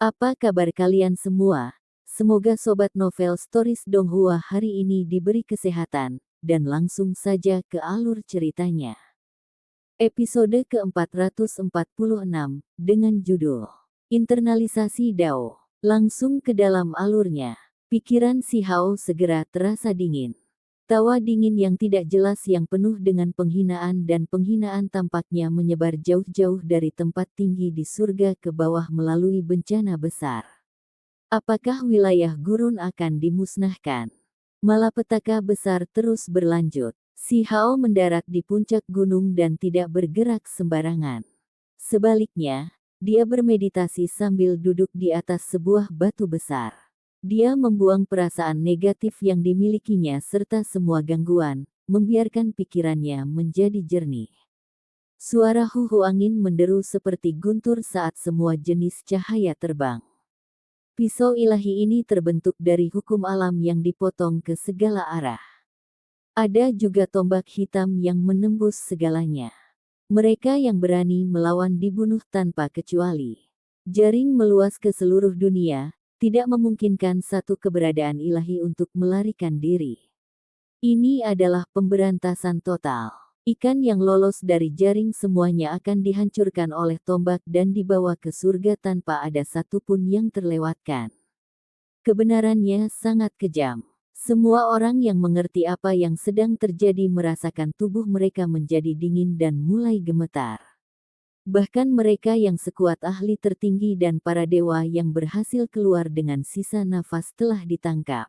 Apa kabar kalian semua? Semoga Sobat Novel Stories Donghua hari ini diberi kesehatan, dan langsung saja ke alur ceritanya. Episode ke-446, dengan judul Internalisasi Dao. Langsung ke dalam alurnya. Pikiran si Hao segera terasa dingin. Tawa dingin yang tidak jelas yang penuh dengan penghinaan dan penghinaan tampaknya menyebar jauh-jauh dari tempat tinggi di surga ke bawah melalui bencana besar. Apakah wilayah gurun akan dimusnahkan? Malapetaka besar terus berlanjut. Si Hao mendarat di puncak gunung dan tidak bergerak sembarangan. Sebaliknya, dia bermeditasi sambil duduk di atas sebuah batu besar. Dia membuang perasaan negatif yang dimilikinya serta semua gangguan, membiarkan pikirannya menjadi jernih. Suara huhu angin menderu seperti guntur saat semua jenis cahaya terbang. Pisau ilahi ini terbentuk dari hukum alam yang dipotong ke segala arah. Ada juga tombak hitam yang menembus segalanya. Mereka yang berani melawan dibunuh tanpa kecuali. Jaring meluas ke seluruh dunia, tidak memungkinkan satu keberadaan ilahi untuk melarikan diri. Ini adalah pemberantasan total. Ikan yang lolos dari jaring semuanya akan dihancurkan oleh tombak dan dibawa ke surga tanpa ada satupun yang terlewatkan. Kebenarannya sangat kejam. Semua orang yang mengerti apa yang sedang terjadi merasakan tubuh mereka menjadi dingin dan mulai gemetar. Bahkan mereka yang sekuat ahli tertinggi dan para dewa yang berhasil keluar dengan sisa nafas telah ditangkap.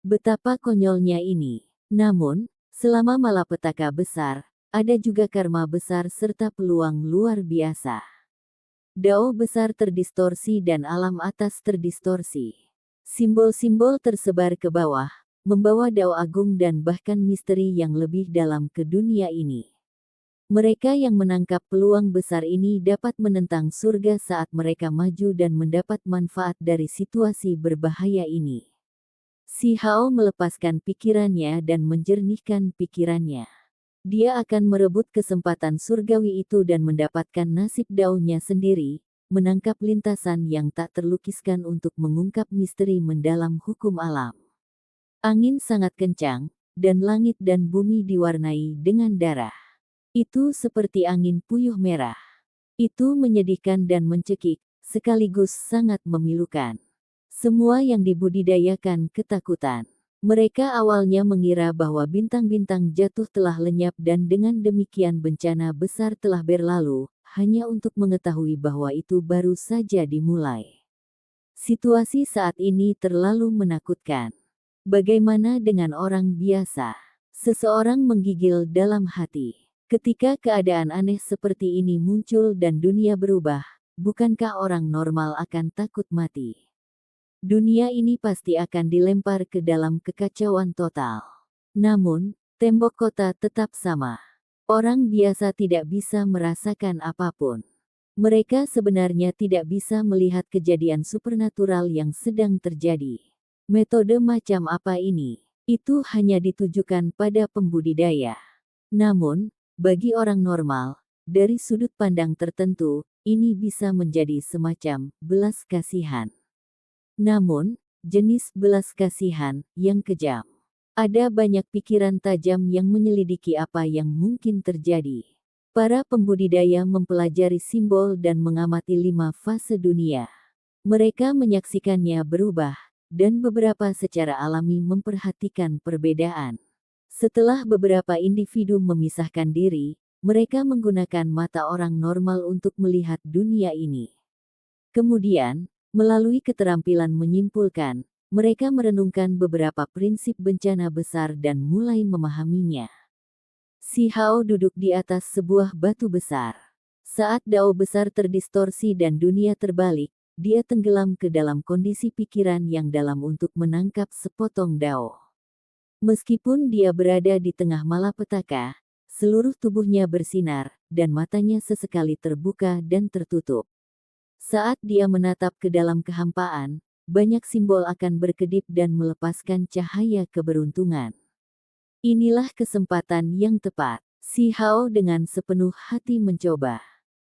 Betapa konyolnya ini. Namun, selama malapetaka besar, ada juga karma besar serta peluang luar biasa. Dao besar terdistorsi dan alam atas terdistorsi. Simbol-simbol tersebar ke bawah, membawa dao agung dan bahkan misteri yang lebih dalam ke dunia ini. Mereka yang menangkap peluang besar ini dapat menentang surga saat mereka maju dan mendapat manfaat dari situasi berbahaya ini. Si Hao melepaskan pikirannya dan menjernihkan pikirannya. Dia akan merebut kesempatan surgawi itu dan mendapatkan nasib daunnya sendiri, menangkap lintasan yang tak terlukiskan untuk mengungkap misteri mendalam hukum alam. Angin sangat kencang, dan langit dan bumi diwarnai dengan darah. Itu seperti angin puyuh merah. Itu menyedihkan dan mencekik, sekaligus sangat memilukan. Semua yang dibudidayakan ketakutan. Mereka awalnya mengira bahwa bintang-bintang jatuh telah lenyap dan dengan demikian bencana besar telah berlalu, hanya untuk mengetahui bahwa itu baru saja dimulai. Situasi saat ini terlalu menakutkan. Bagaimana dengan orang biasa? Seseorang menggigil dalam hati. Ketika keadaan aneh seperti ini muncul dan dunia berubah, bukankah orang normal akan takut mati? Dunia ini pasti akan dilempar ke dalam kekacauan total. Namun, tembok kota tetap sama. Orang biasa tidak bisa merasakan apapun. Mereka sebenarnya tidak bisa melihat kejadian supernatural yang sedang terjadi. Metode macam apa ini? Itu hanya ditujukan pada pembudidaya. Namun, bagi orang normal, dari sudut pandang tertentu, ini bisa menjadi semacam belas kasihan. Namun, jenis belas kasihan yang kejam. Ada banyak pikiran tajam yang menyelidiki apa yang mungkin terjadi. Para pembudidaya mempelajari simbol dan mengamati 5 fase dunia. Mereka menyaksikannya berubah, dan beberapa secara alami memperhatikan perbedaan. Setelah beberapa individu memisahkan diri, mereka menggunakan mata orang normal untuk melihat dunia ini. Kemudian, melalui keterampilan menyimpulkan, mereka merenungkan beberapa prinsip bencana besar dan mulai memahaminya. Si Hao duduk di atas sebuah batu besar. Saat dao besar terdistorsi dan dunia terbalik, dia tenggelam ke dalam kondisi pikiran yang dalam untuk menangkap sepotong dao. Meskipun dia berada di tengah malapetaka, seluruh tubuhnya bersinar, dan matanya sesekali terbuka dan tertutup. Saat dia menatap ke dalam kehampaan, banyak simbol akan berkedip dan melepaskan cahaya keberuntungan. Inilah kesempatan yang tepat. Si Hao dengan sepenuh hati mencoba.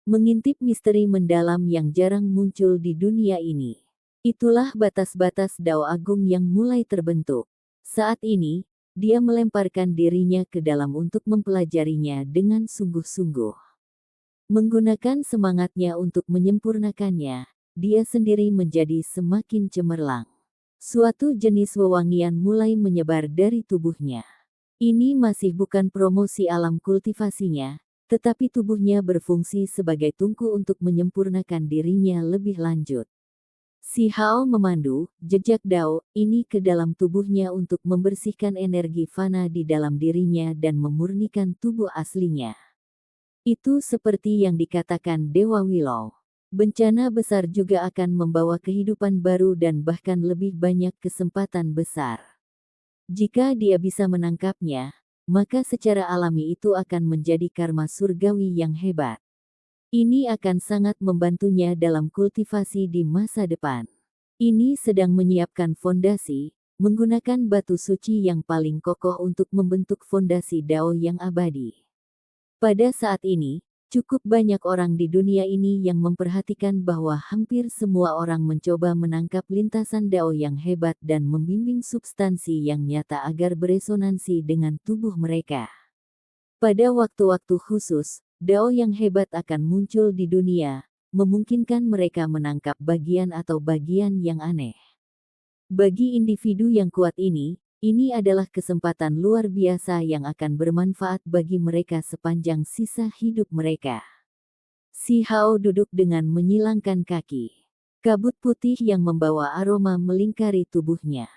Mengintip misteri mendalam yang jarang muncul di dunia ini. Itulah batas-batas Dao Agung yang mulai terbentuk. Saat ini, dia melemparkan dirinya ke dalam untuk mempelajarinya dengan sungguh-sungguh. Menggunakan semangatnya untuk menyempurnakannya, dia sendiri menjadi semakin cemerlang. Suatu jenis wewangian mulai menyebar dari tubuhnya. Ini masih bukan promosi alam kultivasinya, tetapi tubuhnya berfungsi sebagai tungku untuk menyempurnakan dirinya lebih lanjut. Si Hao memandu jejak Dao ini ke dalam tubuhnya untuk membersihkan energi fana di dalam dirinya dan memurnikan tubuh aslinya. Itu seperti yang dikatakan Dewa Willow. Bencana besar juga akan membawa kehidupan baru dan bahkan lebih banyak kesempatan besar. Jika dia bisa menangkapnya, maka secara alami itu akan menjadi karma surgawi yang hebat. Ini akan sangat membantunya dalam kultivasi di masa depan. Ini sedang menyiapkan fondasi, menggunakan batu suci yang paling kokoh untuk membentuk fondasi Dao yang abadi. Pada saat ini, cukup banyak orang di dunia ini yang memperhatikan bahwa hampir semua orang mencoba menangkap lintasan Dao yang hebat dan membimbing substansi yang nyata agar beresonansi dengan tubuh mereka. Pada waktu-waktu khusus, Dao yang hebat akan muncul di dunia, memungkinkan mereka menangkap bagian atau bagian yang aneh. Bagi individu yang kuat ini adalah kesempatan luar biasa yang akan bermanfaat bagi mereka sepanjang sisa hidup mereka. Si Hao duduk dengan menyilangkan kaki. Kabut putih yang membawa aroma melingkari tubuhnya.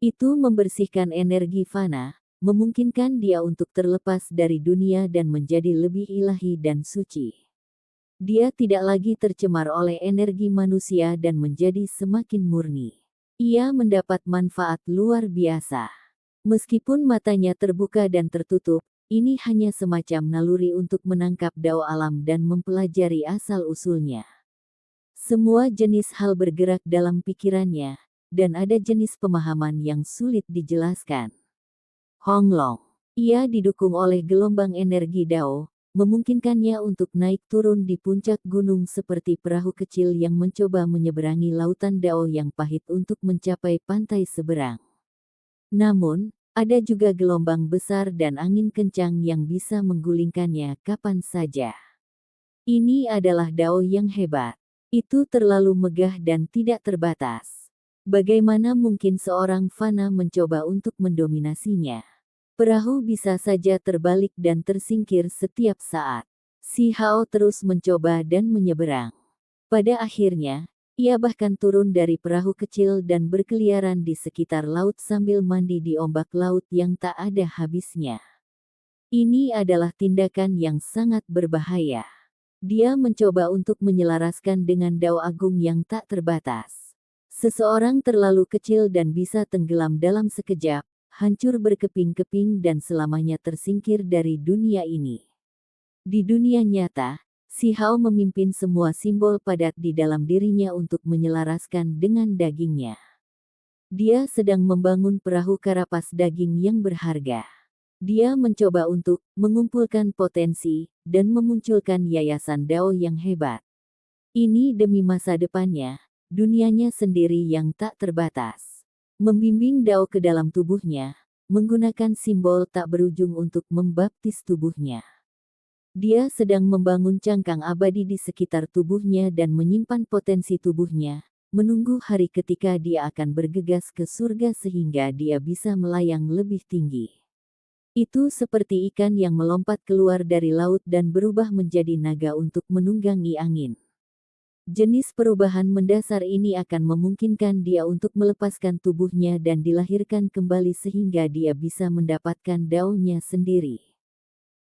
Itu membersihkan energi fana, memungkinkan dia untuk terlepas dari dunia dan menjadi lebih ilahi dan suci. Dia tidak lagi tercemar oleh energi manusia dan menjadi semakin murni. Ia mendapat manfaat luar biasa. Meskipun matanya terbuka dan tertutup, ini hanya semacam naluri untuk menangkap Dao alam dan mempelajari asal-usulnya. Semua jenis hal bergerak dalam pikirannya, dan ada jenis pemahaman yang sulit dijelaskan. Honglong. Ia didukung oleh gelombang energi Dao, memungkinkannya untuk naik turun di puncak gunung seperti perahu kecil yang mencoba menyeberangi lautan Dao yang pahit untuk mencapai pantai seberang. Namun, ada juga gelombang besar dan angin kencang yang bisa menggulingkannya kapan saja. Ini adalah Dao yang hebat. Itu terlalu megah dan tidak terbatas. Bagaimana mungkin seorang fana mencoba untuk mendominasinya? Perahu bisa saja terbalik dan tersingkir setiap saat. Si Hao terus mencoba dan menyeberang. Pada akhirnya, ia bahkan turun dari perahu kecil dan berkeliaran di sekitar laut sambil mandi di ombak laut yang tak ada habisnya. Ini adalah tindakan yang sangat berbahaya. Dia mencoba untuk menyelaraskan dengan Dao Agung yang tak terbatas. Seseorang terlalu kecil dan bisa tenggelam dalam sekejap, hancur berkeping-keping dan selamanya tersingkir dari dunia ini. Di dunia nyata, si Hao memimpin semua simbol padat di dalam dirinya untuk menyelaraskan dengan dagingnya. Dia sedang membangun perahu karapas daging yang berharga. Dia mencoba untuk mengumpulkan potensi dan memunculkan yayasan Dao yang hebat. Ini demi masa depannya, dunianya sendiri yang tak terbatas. Membimbing Dao ke dalam tubuhnya, menggunakan simbol tak berujung untuk membaptis tubuhnya. Dia sedang membangun cangkang abadi di sekitar tubuhnya dan menyimpan potensi tubuhnya, menunggu hari ketika dia akan bergegas ke surga sehingga dia bisa melayang lebih tinggi. Itu seperti ikan yang melompat keluar dari laut dan berubah menjadi naga untuk menunggangi angin. Jenis perubahan mendasar ini akan memungkinkan dia untuk melepaskan tubuhnya dan dilahirkan kembali sehingga dia bisa mendapatkan Dao-nya sendiri.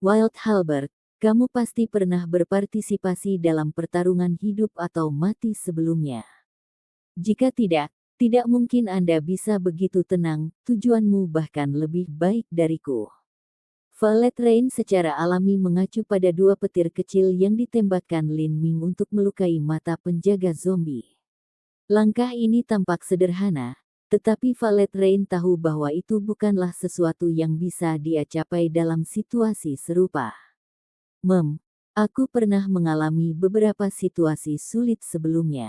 Wild Halbert, kamu pasti pernah berpartisipasi dalam pertarungan hidup atau mati sebelumnya. Jika tidak, tidak mungkin Anda bisa begitu tenang, tujuanmu bahkan lebih baik dariku. Violet Rain secara alami mengacu pada dua petir kecil yang ditembakkan Lin Ming untuk melukai mata penjaga zombie. Langkah ini tampak sederhana, tetapi Violet Rain tahu bahwa itu bukanlah sesuatu yang bisa dia capai dalam situasi serupa. Aku pernah mengalami beberapa situasi sulit sebelumnya.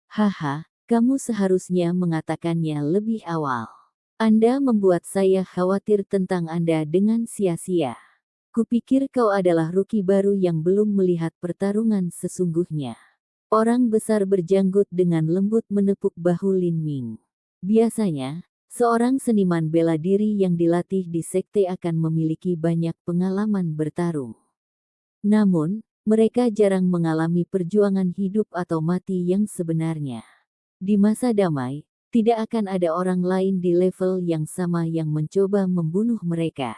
Haha, kamu seharusnya mengatakannya lebih awal. Anda membuat saya khawatir tentang Anda dengan sia-sia. Kupikir kau adalah rookie baru yang belum melihat pertarungan sesungguhnya. Orang besar berjanggut dengan lembut menepuk bahu Lin Ming. Biasanya, seorang seniman bela diri yang dilatih di sekte akan memiliki banyak pengalaman bertarung. Namun, mereka jarang mengalami perjuangan hidup atau mati yang sebenarnya. Di masa damai, tidak akan ada orang lain di level yang sama yang mencoba membunuh mereka.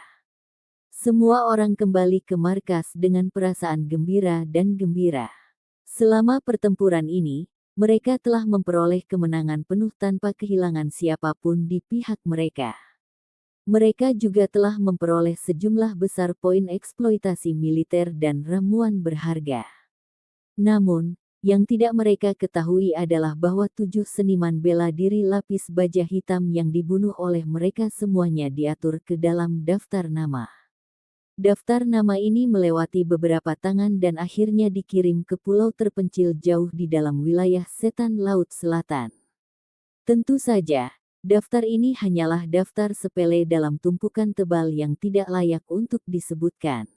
Semua orang kembali ke markas dengan perasaan gembira dan gembira. Selama pertempuran ini, mereka telah memperoleh kemenangan penuh tanpa kehilangan siapapun di pihak mereka. Mereka juga telah memperoleh sejumlah besar poin eksploitasi militer dan ramuan berharga. Namun, yang tidak mereka ketahui adalah bahwa 7 seniman bela diri lapis baja hitam yang dibunuh oleh mereka semuanya diatur ke dalam daftar nama. Daftar nama ini melewati beberapa tangan dan akhirnya dikirim ke pulau terpencil jauh di dalam wilayah Setan Laut Selatan. Tentu saja, daftar ini hanyalah daftar sepele dalam tumpukan tebal yang tidak layak untuk disebutkan.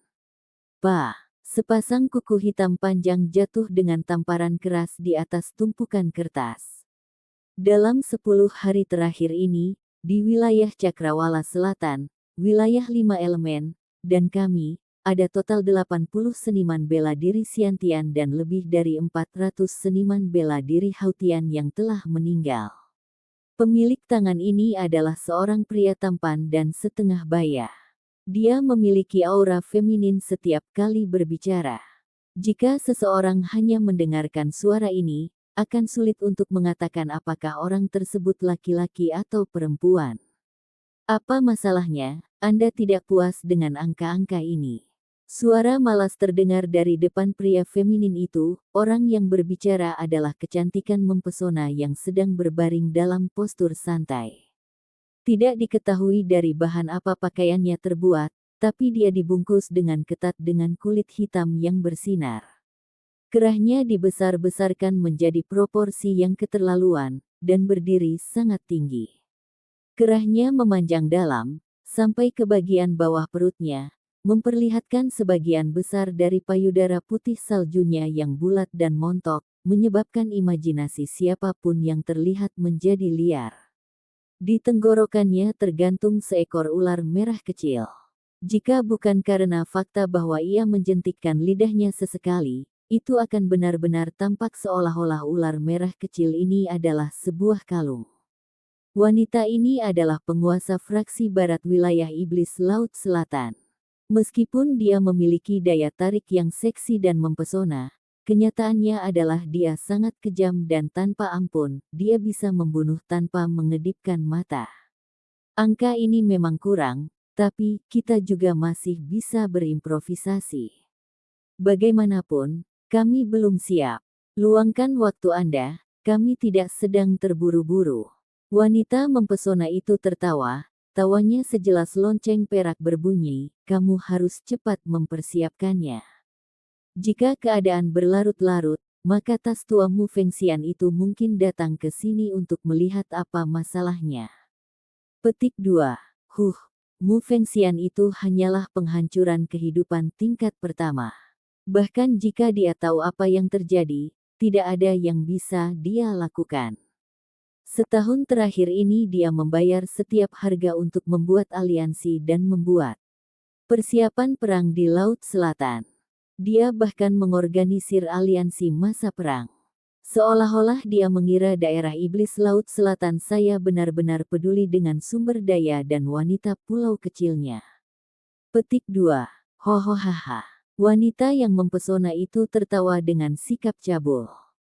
Sepasang kuku hitam panjang jatuh dengan tamparan keras di atas tumpukan kertas. Dalam 10 hari terakhir ini, di wilayah Cakrawala Selatan, wilayah 5 elemen, dan kami, ada total 80 seniman bela diri Xiantian dan lebih dari 400 seniman bela diri Hautian yang telah meninggal. Pemilik tangan ini adalah seorang pria tampan dan setengah baya. Dia memiliki aura feminin setiap kali berbicara. Jika seseorang hanya mendengarkan suara ini, akan sulit untuk mengatakan apakah orang tersebut laki-laki atau perempuan. Apa masalahnya, Anda tidak puas dengan angka-angka ini? Suara malas terdengar dari depan pria feminin itu. Orang yang berbicara adalah kecantikan mempesona yang sedang berbaring dalam postur santai. Tidak diketahui dari bahan apa pakaiannya terbuat, tapi dia dibungkus dengan ketat dengan kulit hitam yang bersinar. Kerahnya dibesar-besarkan menjadi proporsi yang keterlaluan, dan berdiri sangat tinggi. Kerahnya memanjang dalam, sampai ke bagian bawah perutnya, memperlihatkan sebagian besar dari payudara putih saljunya yang bulat dan montok, menyebabkan imajinasi siapapun yang terlihat menjadi liar. Di tenggorokannya tergantung seekor ular merah kecil. Jika bukan karena fakta bahwa ia menjentikkan lidahnya sesekali, itu akan benar-benar tampak seolah-olah ular merah kecil ini adalah sebuah kalung. Wanita ini adalah penguasa fraksi barat wilayah Iblis Laut Selatan. Meskipun dia memiliki daya tarik yang seksi dan mempesona, kenyataannya adalah dia sangat kejam dan tanpa ampun. Dia bisa membunuh tanpa mengedipkan mata. Angka ini memang kurang, tapi kita juga masih bisa berimprovisasi. Bagaimanapun, kami belum siap. Luangkan waktu Anda, kami tidak sedang terburu-buru. Wanita mempesona itu tertawa, tawanya sejelas lonceng perak berbunyi, kamu harus cepat mempersiapkannya. Jika keadaan berlarut-larut, maka tas tua Mu Fengxian itu mungkin datang ke sini untuk melihat apa masalahnya. Petik 2. Mu Fengxian itu hanyalah penghancuran kehidupan tingkat pertama. Bahkan jika dia tahu apa yang terjadi, tidak ada yang bisa dia lakukan. Setahun terakhir ini dia membayar setiap harga untuk membuat aliansi dan membuat persiapan perang di Laut Selatan. Dia bahkan mengorganisir aliansi masa perang. Seolah-olah dia mengira daerah Iblis Laut Selatan saya benar-benar peduli dengan sumber daya dan wanita pulau kecilnya. Petik 2. Hohohaha. Wanita yang mempesona itu tertawa dengan sikap cabul.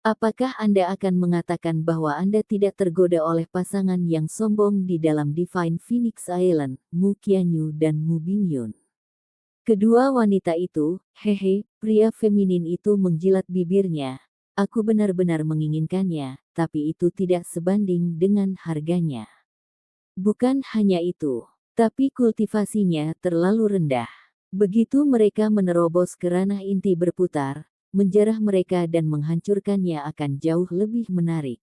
Apakah Anda akan mengatakan bahwa Anda tidak tergoda oleh pasangan yang sombong di dalam Divine Phoenix Island, Mu Qianyu dan Mu Bingyun? Kedua wanita itu, pria feminin itu menjilat bibirnya. Aku benar-benar menginginkannya, tapi itu tidak sebanding dengan harganya. Bukan hanya itu, tapi kultivasinya terlalu rendah. Begitu mereka menerobos ke ranah inti berputar, menjarah mereka dan menghancurkannya akan jauh lebih menarik.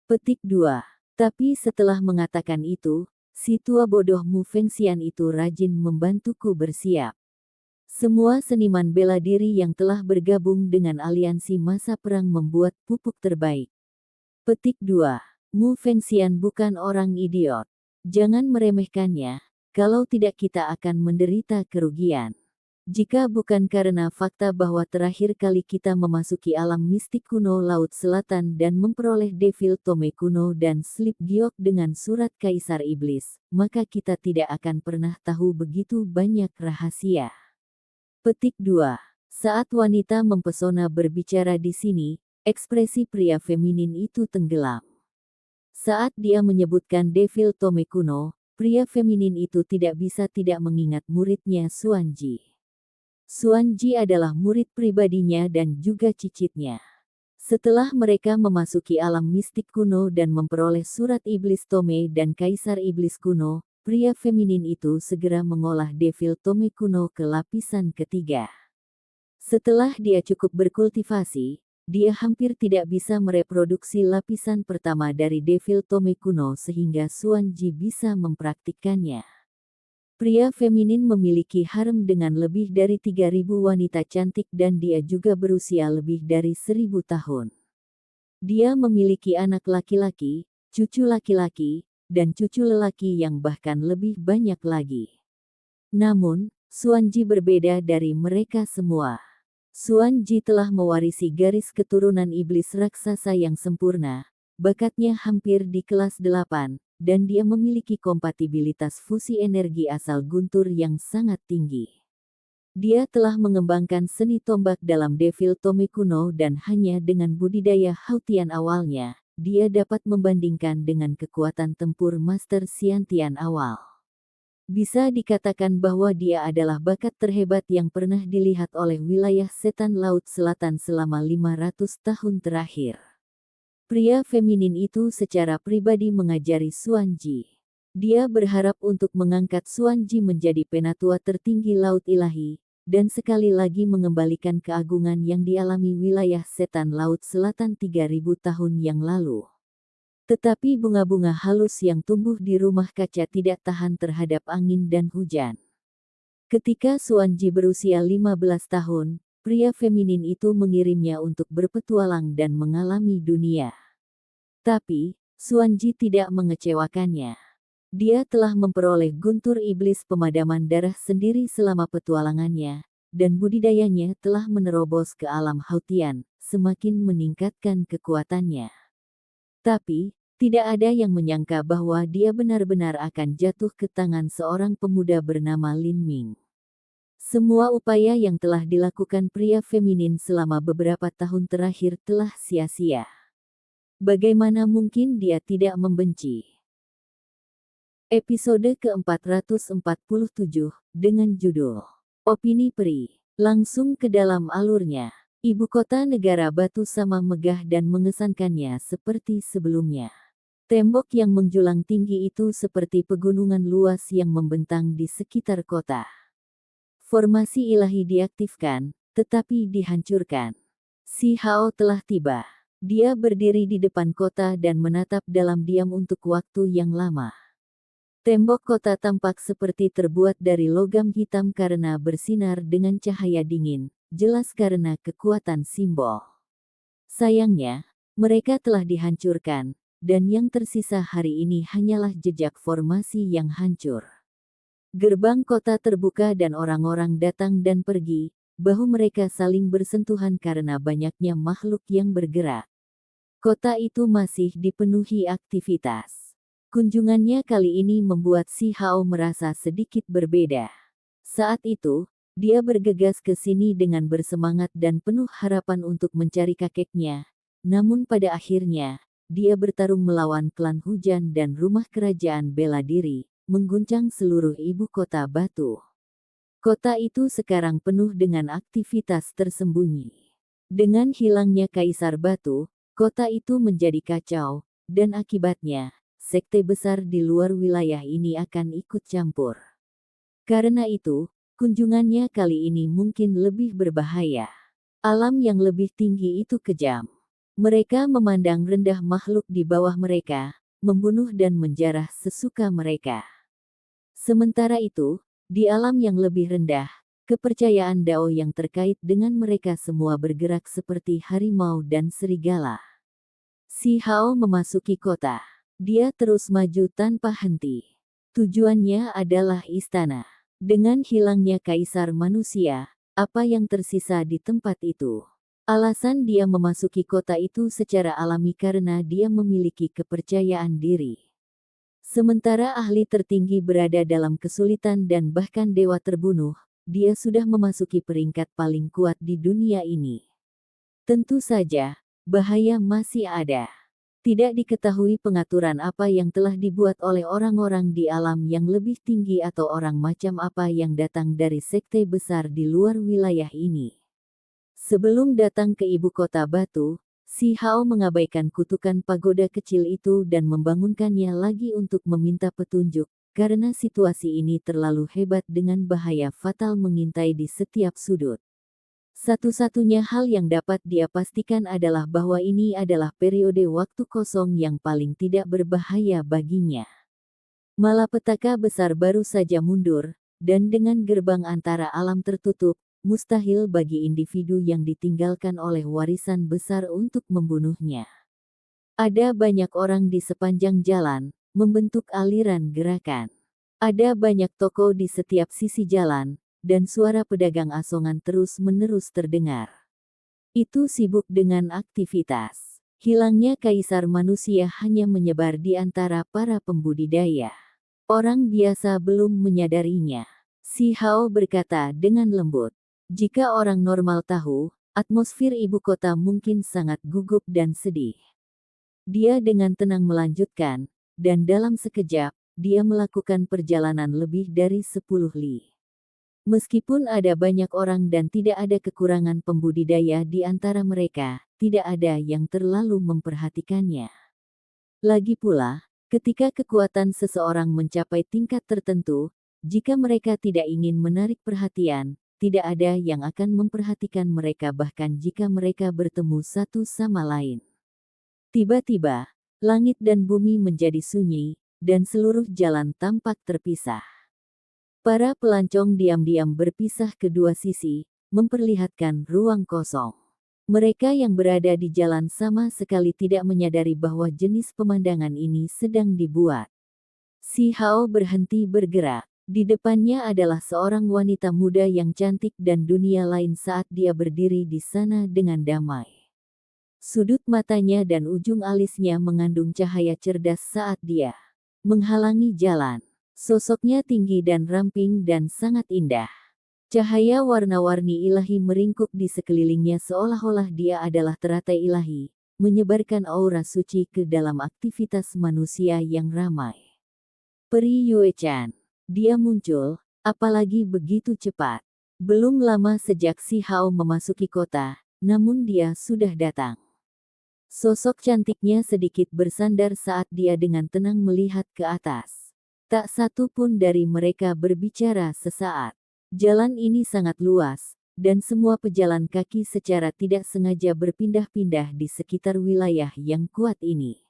Petik 2. Tapi setelah mengatakan itu, si tua bodoh Mu Fengxian itu rajin membantuku bersiap. Semua seniman bela diri yang telah bergabung dengan aliansi masa perang membuat pupuk terbaik. Petik 2. Mu Fengxian bukan orang idiot. Jangan meremehkannya, kalau tidak kita akan menderita kerugian. Jika bukan karena fakta bahwa terakhir kali kita memasuki alam mistik kuno Laut Selatan dan memperoleh Devil Tome kuno dan Slip Giok dengan surat Kaisar Iblis, maka kita tidak akan pernah tahu begitu banyak rahasia. Petik 2. Saat wanita mempesona berbicara di sini, ekspresi pria feminin itu tenggelam. Saat dia menyebutkan Devil Tome kuno, pria feminin itu tidak bisa tidak mengingat muridnya Xuanji. Xuanji adalah murid pribadinya dan juga cicitnya. Setelah mereka memasuki alam mistik kuno dan memperoleh surat Iblis Tome dan Kaisar Iblis kuno, pria feminin itu segera mengolah Devil Tome kuno ke lapisan ketiga. Setelah dia cukup berkultivasi, dia hampir tidak bisa mereproduksi lapisan pertama dari Devil Tome kuno sehingga Xuanji bisa mempraktikkannya. Pria feminin memiliki harem dengan lebih dari 3.000 wanita cantik dan dia juga berusia lebih dari 1.000 tahun. Dia memiliki anak laki-laki, cucu laki-laki, dan cucu lelaki yang bahkan lebih banyak lagi. Namun, Xuanji berbeda dari mereka semua. Xuanji telah mewarisi garis keturunan iblis raksasa yang sempurna, bakatnya hampir di kelas 8, dan dia memiliki kompatibilitas fusi energi asal guntur yang sangat tinggi. Dia telah mengembangkan seni tombak dalam Devil Tome kuno dan hanya dengan budidaya Hautian awalnya, dia dapat membandingkan dengan kekuatan tempur Master Xiantian awal. Bisa dikatakan bahwa dia adalah bakat terhebat yang pernah dilihat oleh wilayah setan Laut Selatan selama 500 tahun terakhir. Pria feminin itu secara pribadi mengajari Xuanji. Dia berharap untuk mengangkat Xuanji menjadi penatua tertinggi Laut Ilahi, dan sekali lagi mengembalikan keagungan yang dialami wilayah setan Laut Selatan 3.000 tahun yang lalu. Tetapi bunga-bunga halus yang tumbuh di rumah kaca tidak tahan terhadap angin dan hujan. Ketika Xuanji berusia 15 tahun, pria feminin itu mengirimnya untuk berpetualang dan mengalami dunia. Tapi, Xuanji tidak mengecewakannya. Dia telah memperoleh guntur iblis pemadaman darah sendiri selama petualangannya, dan budidayanya telah menerobos ke alam Hautian, semakin meningkatkan kekuatannya. Tapi, tidak ada yang menyangka bahwa dia benar-benar akan jatuh ke tangan seorang pemuda bernama Lin Ming. Semua upaya yang telah dilakukan pria feminin selama beberapa tahun terakhir telah sia-sia. Bagaimana mungkin dia tidak membenci? Episode ke-447, dengan judul Opini Peri. Langsung ke dalam alurnya. Ibu kota negara batu sama megah dan mengesankannya seperti sebelumnya. Tembok yang menjulang tinggi itu seperti pegunungan luas yang membentang di sekitar kota. Formasi ilahi diaktifkan, tetapi dihancurkan. Si Hao telah tiba. Dia berdiri di depan kota dan menatap dalam diam untuk waktu yang lama. Tembok kota tampak seperti terbuat dari logam hitam karena bersinar dengan cahaya dingin, jelas karena kekuatan simbol. Sayangnya, mereka telah dihancurkan, dan yang tersisa hari ini hanyalah jejak formasi yang hancur. Gerbang kota terbuka dan orang-orang datang dan pergi, bahu mereka saling bersentuhan karena banyaknya makhluk yang bergerak. Kota itu masih dipenuhi aktivitas. Kunjungannya kali ini membuat si Hao merasa sedikit berbeda. Saat itu, dia bergegas ke sini dengan bersemangat dan penuh harapan untuk mencari kakeknya. Namun pada akhirnya, dia bertarung melawan klan hujan dan rumah kerajaan bela diri, mengguncang seluruh ibu kota batu. Kota itu sekarang penuh dengan aktivitas tersembunyi. Dengan hilangnya Kaisar Batu, kota itu menjadi kacau, dan akibatnya, sekte besar di luar wilayah ini akan ikut campur. Karena itu, kunjungannya kali ini mungkin lebih berbahaya. Alam yang lebih tinggi itu kejam. Mereka memandang rendah makhluk di bawah mereka, membunuh dan menjarah sesuka mereka. Sementara itu, di alam yang lebih rendah, kepercayaan Dao yang terkait dengan mereka semua bergerak seperti harimau dan serigala. Si Hao memasuki kota. Dia terus maju tanpa henti. Tujuannya adalah istana. Dengan hilangnya kaisar manusia, apa yang tersisa di tempat itu? Alasan dia memasuki kota itu secara alami karena dia memiliki kepercayaan diri. Sementara ahli tertinggi berada dalam kesulitan dan bahkan dewa terbunuh, dia sudah memasuki peringkat paling kuat di dunia ini. Tentu saja, bahaya masih ada. Tidak diketahui pengaturan apa yang telah dibuat oleh orang-orang di alam yang lebih tinggi atau orang macam apa yang datang dari sekte besar di luar wilayah ini. Sebelum datang ke ibu kota batu, Si Hao mengabaikan kutukan pagoda kecil itu dan membangunkannya lagi untuk meminta petunjuk, karena situasi ini terlalu hebat dengan bahaya fatal mengintai di setiap sudut. Satu-satunya hal yang dapat dia pastikan adalah bahwa ini adalah periode waktu kosong yang paling tidak berbahaya baginya. Malapetaka besar baru saja mundur, dan dengan gerbang antara alam tertutup, mustahil bagi individu yang ditinggalkan oleh warisan besar untuk membunuhnya. Ada banyak orang di sepanjang jalan, membentuk aliran gerakan. Ada banyak toko di setiap sisi jalan, dan suara pedagang asongan terus-menerus terdengar. Itu sibuk dengan aktivitas. Hilangnya kaisar manusia hanya menyebar di antara para pembudidaya. Orang biasa belum menyadarinya. Si Hao berkata dengan lembut. Jika orang normal tahu, atmosfer ibu kota mungkin sangat gugup dan sedih. Dia dengan tenang melanjutkan, dan dalam sekejap, dia melakukan perjalanan lebih dari 10 li. Meskipun ada banyak orang dan tidak ada kekurangan pembudidaya di antara mereka, tidak ada yang terlalu memperhatikannya. Lagi pula, ketika kekuatan seseorang mencapai tingkat tertentu, jika mereka tidak ingin menarik perhatian, tidak ada yang akan memperhatikan mereka bahkan jika mereka bertemu satu sama lain. Tiba-tiba, langit dan bumi menjadi sunyi, dan seluruh jalan tampak terpisah. Para pelancong diam-diam berpisah ke dua sisi, memperlihatkan ruang kosong. Mereka yang berada di jalan sama sekali tidak menyadari bahwa jenis pemandangan ini sedang dibuat. Si Hao berhenti bergerak. Di depannya adalah seorang wanita muda yang cantik dan dunia lain saat dia berdiri di sana dengan damai. Sudut matanya dan ujung alisnya mengandung cahaya cerdas saat dia menghalangi jalan. Sosoknya tinggi dan ramping dan sangat indah. Cahaya warna-warni ilahi meringkuk di sekelilingnya seolah-olah dia adalah teratai ilahi, menyebarkan aura suci ke dalam aktivitas manusia yang ramai. Peri Yue-chan. Dia muncul, apalagi begitu cepat. Belum lama sejak Si Hao memasuki kota, namun dia sudah datang. Sosok cantiknya sedikit bersandar saat dia dengan tenang melihat ke atas. Tak satu pun dari mereka berbicara sesaat. Jalan ini sangat luas, dan semua pejalan kaki secara tidak sengaja berpindah-pindah di sekitar wilayah yang kuat ini.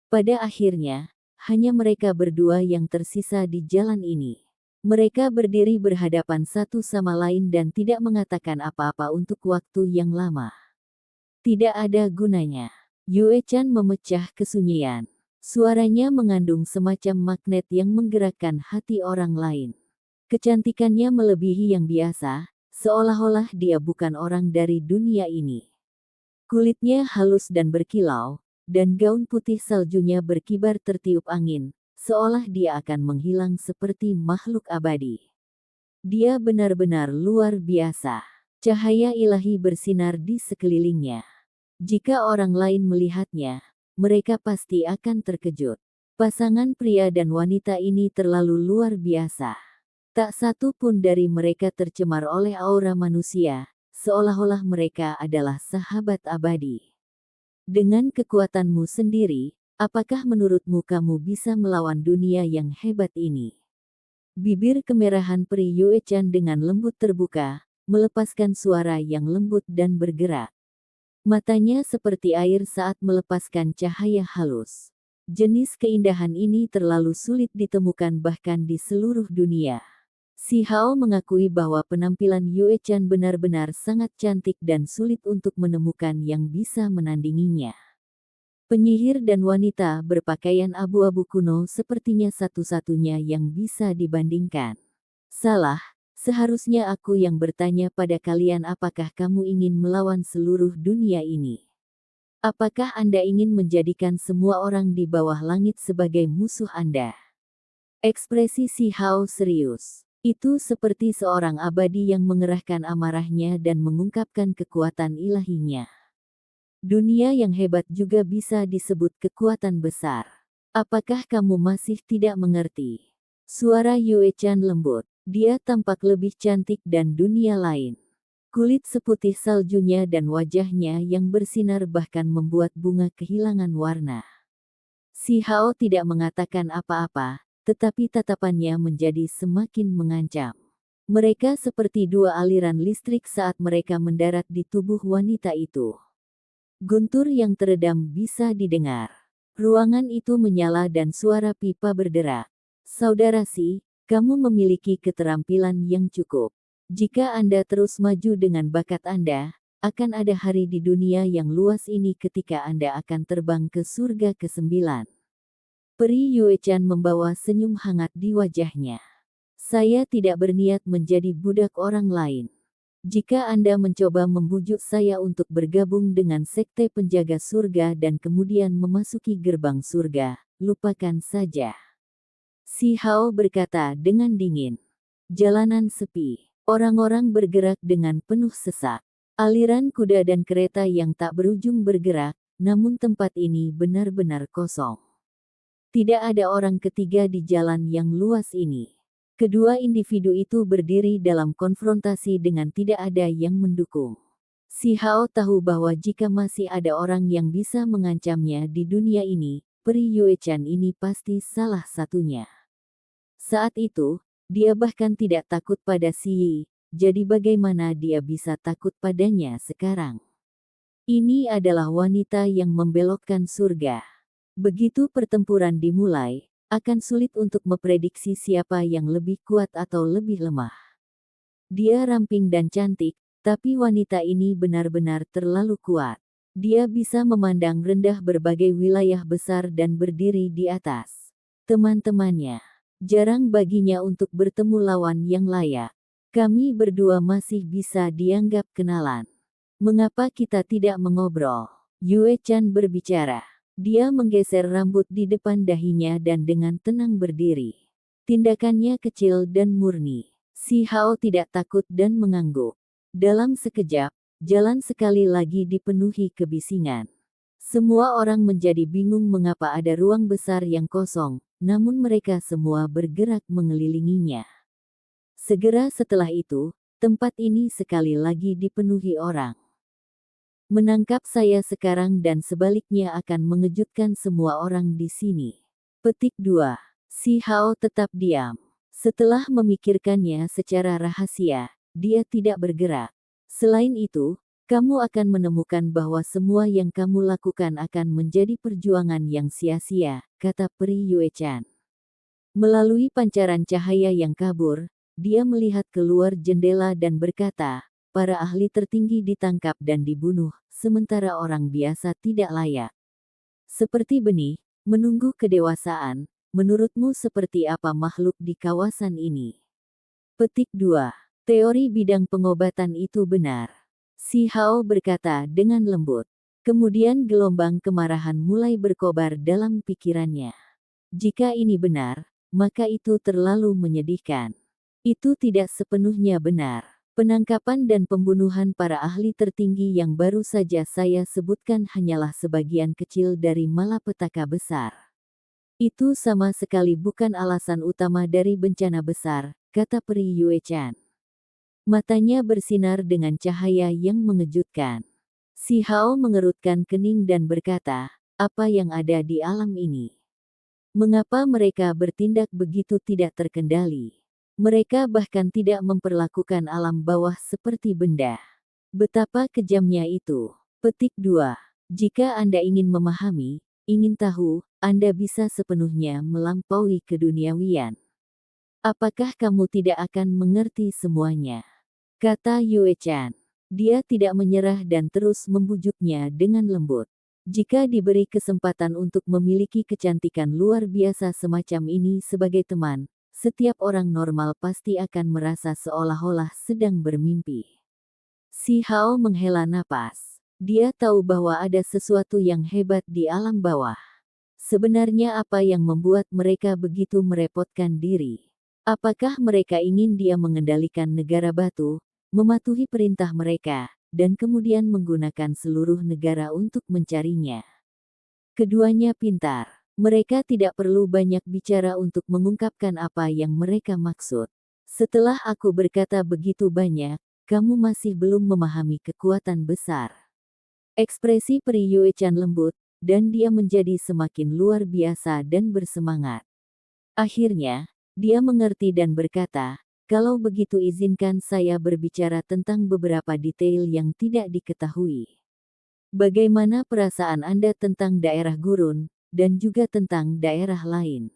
Pada akhirnya, hanya mereka berdua yang tersisa di jalan ini. Mereka berdiri berhadapan satu sama lain dan tidak mengatakan apa-apa untuk waktu yang lama. Tidak ada gunanya. Yue-chan memecah kesunyian. Suaranya mengandung semacam magnet yang menggerakkan hati orang lain. Kecantikannya melebihi yang biasa, seolah-olah dia bukan orang dari dunia ini. Kulitnya halus dan berkilau, dan gaun putih saljunya berkibar tertiup angin, seolah dia akan menghilang seperti makhluk abadi. Dia benar-benar luar biasa. Cahaya ilahi bersinar di sekelilingnya. Jika orang lain melihatnya, mereka pasti akan terkejut. Pasangan pria dan wanita ini terlalu luar biasa. Tak satu pun dari mereka tercemar oleh aura manusia, seolah-olah mereka adalah sahabat abadi. Dengan kekuatanmu sendiri, apakah menurutmu kamu bisa melawan dunia yang hebat ini? Bibir kemerahan peri Yue Chan dengan lembut terbuka, melepaskan suara yang lembut dan bergerak. Matanya seperti air saat melepaskan cahaya halus. Jenis keindahan ini terlalu sulit ditemukan bahkan di seluruh dunia. Si Hao mengakui bahwa penampilan Yue Chan benar-benar sangat cantik dan sulit untuk menemukan yang bisa menandinginya. Penyihir dan wanita berpakaian abu-abu kuno sepertinya satu-satunya yang bisa dibandingkan. Salah, seharusnya aku yang bertanya pada kalian apakah kamu ingin melawan seluruh dunia ini. Apakah Anda ingin menjadikan semua orang di bawah langit sebagai musuh Anda? Ekspresi Si Hao serius. Itu seperti seorang abadi yang mengerahkan amarahnya dan mengungkapkan kekuatan ilahinya. Dunia yang hebat juga bisa disebut kekuatan besar. Apakah kamu masih tidak mengerti? Suara Yue Chan lembut. Dia tampak lebih cantik dan dunia lain. Kulit seputih saljunya dan wajahnya yang bersinar bahkan membuat bunga kehilangan warna. Si Hao tidak mengatakan apa-apa, tetapi tatapannya menjadi semakin mengancam. Mereka seperti dua aliran listrik saat mereka mendarat di tubuh wanita itu. Guntur yang teredam bisa didengar. Ruangan itu menyala dan suara pipa berderak. Saudara Si, kamu memiliki keterampilan yang cukup. Jika Anda terus maju dengan bakat Anda, akan ada hari di dunia yang luas ini ketika Anda akan terbang ke surga ke-9. Peri Yue Chan membawa senyum hangat di wajahnya. Saya tidak berniat menjadi budak orang lain. Jika Anda mencoba membujuk saya untuk bergabung dengan sekte penjaga surga dan kemudian memasuki gerbang surga, lupakan saja. Si Hao berkata dengan dingin. Jalanan sepi. Orang-orang bergerak dengan penuh sesak. Aliran kuda dan kereta yang tak berujung bergerak, namun tempat ini benar-benar kosong. Tidak ada orang ketiga di jalan yang luas ini. Kedua individu itu berdiri dalam konfrontasi dengan tidak ada yang mendukung. Si Hao tahu bahwa jika masih ada orang yang bisa mengancamnya di dunia ini, peri Yue Chan ini pasti salah satunya. Saat itu, dia bahkan tidak takut pada Si Yi, jadi bagaimana dia bisa takut padanya sekarang? Ini adalah wanita yang membelokkan surga. Begitu pertempuran dimulai, akan sulit untuk memprediksi siapa yang lebih kuat atau lebih lemah. Dia ramping dan cantik, tapi wanita ini benar-benar terlalu kuat. Dia bisa memandang rendah berbagai wilayah besar dan berdiri di atas teman-temannya. Jarang baginya untuk bertemu lawan yang layak. Kami berdua masih bisa dianggap kenalan. Mengapa kita tidak mengobrol? Yue Chan berbicara. Dia menggeser rambut di depan dahinya dan dengan tenang berdiri. Tindakannya kecil dan murni. Si Hao tidak takut dan mengangguk. Dalam sekejap, jalan sekali lagi dipenuhi kebisingan. Semua orang menjadi bingung mengapa ada ruang besar yang kosong, namun mereka semua bergerak mengelilinginya. Segera setelah itu, tempat ini sekali lagi dipenuhi orang. Menangkap saya sekarang dan sebaliknya akan mengejutkan semua orang di sini. Petik 2. Si Hao tetap diam. Setelah memikirkannya secara rahasia, dia tidak bergerak. Selain itu, kamu akan menemukan bahwa semua yang kamu lakukan akan menjadi perjuangan yang sia-sia, kata peri Yue Chan. Melalui pancaran cahaya yang kabur, dia melihat keluar jendela dan berkata, para ahli tertinggi ditangkap dan dibunuh, sementara orang biasa tidak layak. Seperti benih, menunggu kedewasaan, menurutmu seperti apa makhluk di kawasan ini? Petik 2. Teori bidang pengobatan itu benar. Si Hao berkata dengan lembut. Kemudian gelombang kemarahan mulai berkobar dalam pikirannya. Jika ini benar, maka itu terlalu menyedihkan. Itu tidak sepenuhnya benar. Penangkapan dan pembunuhan para ahli tertinggi yang baru saja saya sebutkan hanyalah sebagian kecil dari malapetaka besar. Itu sama sekali bukan alasan utama dari bencana besar, kata peri Yue Chan. Matanya bersinar dengan cahaya yang mengejutkan. Si Hao mengerutkan kening dan berkata, apa yang ada di alam ini? Mengapa mereka bertindak begitu tidak terkendali? Mereka bahkan tidak memperlakukan alam bawah seperti benda. Betapa kejamnya itu. Petik 2. Jika Anda ingin memahami, ingin tahu, Anda bisa sepenuhnya melampaui keduniawian. Apakah kamu tidak akan mengerti semuanya? Kata Yue Chan. Dia tidak menyerah dan terus membujuknya dengan lembut. Jika diberi kesempatan untuk memiliki kecantikan luar biasa semacam ini sebagai teman, setiap orang normal pasti akan merasa seolah-olah sedang bermimpi. Si Hao menghela napas. Dia tahu bahwa ada sesuatu yang hebat di alam bawah. Sebenarnya apa yang membuat mereka begitu merepotkan diri? Apakah mereka ingin dia mengendalikan negara batu, mematuhi perintah mereka, dan kemudian menggunakan seluruh negara untuk mencarinya? Keduanya pintar. Mereka tidak perlu banyak bicara untuk mengungkapkan apa yang mereka maksud. Setelah aku berkata begitu banyak, kamu masih belum memahami kekuatan besar. Ekspresi Pri Yue Chan lembut, dan dia menjadi semakin luar biasa dan bersemangat. Akhirnya, dia mengerti dan berkata, kalau begitu izinkan saya berbicara tentang beberapa detail yang tidak diketahui. Bagaimana perasaan Anda tentang daerah gurun, dan juga tentang daerah lain?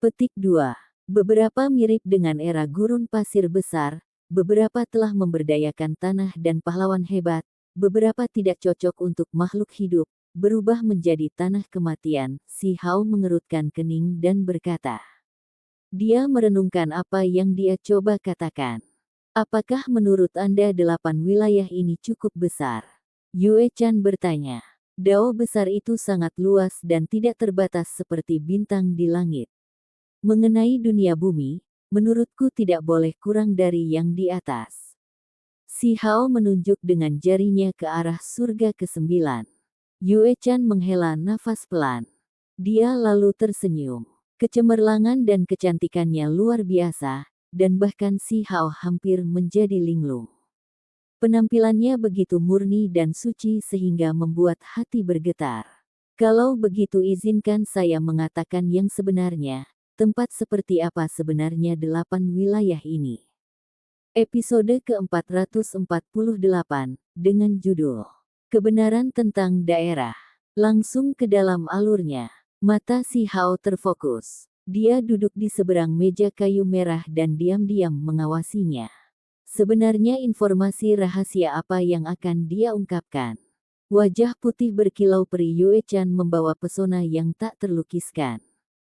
Petik 2. Beberapa mirip dengan era gurun pasir besar, beberapa telah memberdayakan tanah dan pahlawan hebat, beberapa tidak cocok untuk makhluk hidup, berubah menjadi tanah kematian. Si Hao mengerutkan kening dan berkata. Dia merenungkan apa yang dia coba katakan. Apakah menurut Anda 8 wilayah ini cukup besar? Yue Chan bertanya. Dao besar itu sangat luas dan tidak terbatas seperti bintang di langit. Mengenai dunia bumi, menurutku tidak boleh kurang dari yang di atas. Si Hao menunjuk dengan jarinya ke arah surga ke-9. Yue Chan menghela nafas pelan. Dia lalu tersenyum. Kecemerlangan dan kecantikannya luar biasa, dan bahkan si Hao hampir menjadi linglung. Penampilannya begitu murni dan suci sehingga membuat hati bergetar. Kalau begitu izinkan saya mengatakan yang sebenarnya. Tempat seperti apa sebenarnya 8 wilayah ini? Episode ke-448, dengan judul Kebenaran tentang Daerah. Langsung ke dalam alurnya. Mata si Hao terfokus. Dia duduk di seberang meja kayu merah dan diam-diam mengawasinya. Sebenarnya informasi rahasia apa yang akan dia ungkapkan? Wajah putih berkilau Pri Yue Chan membawa pesona yang tak terlukiskan.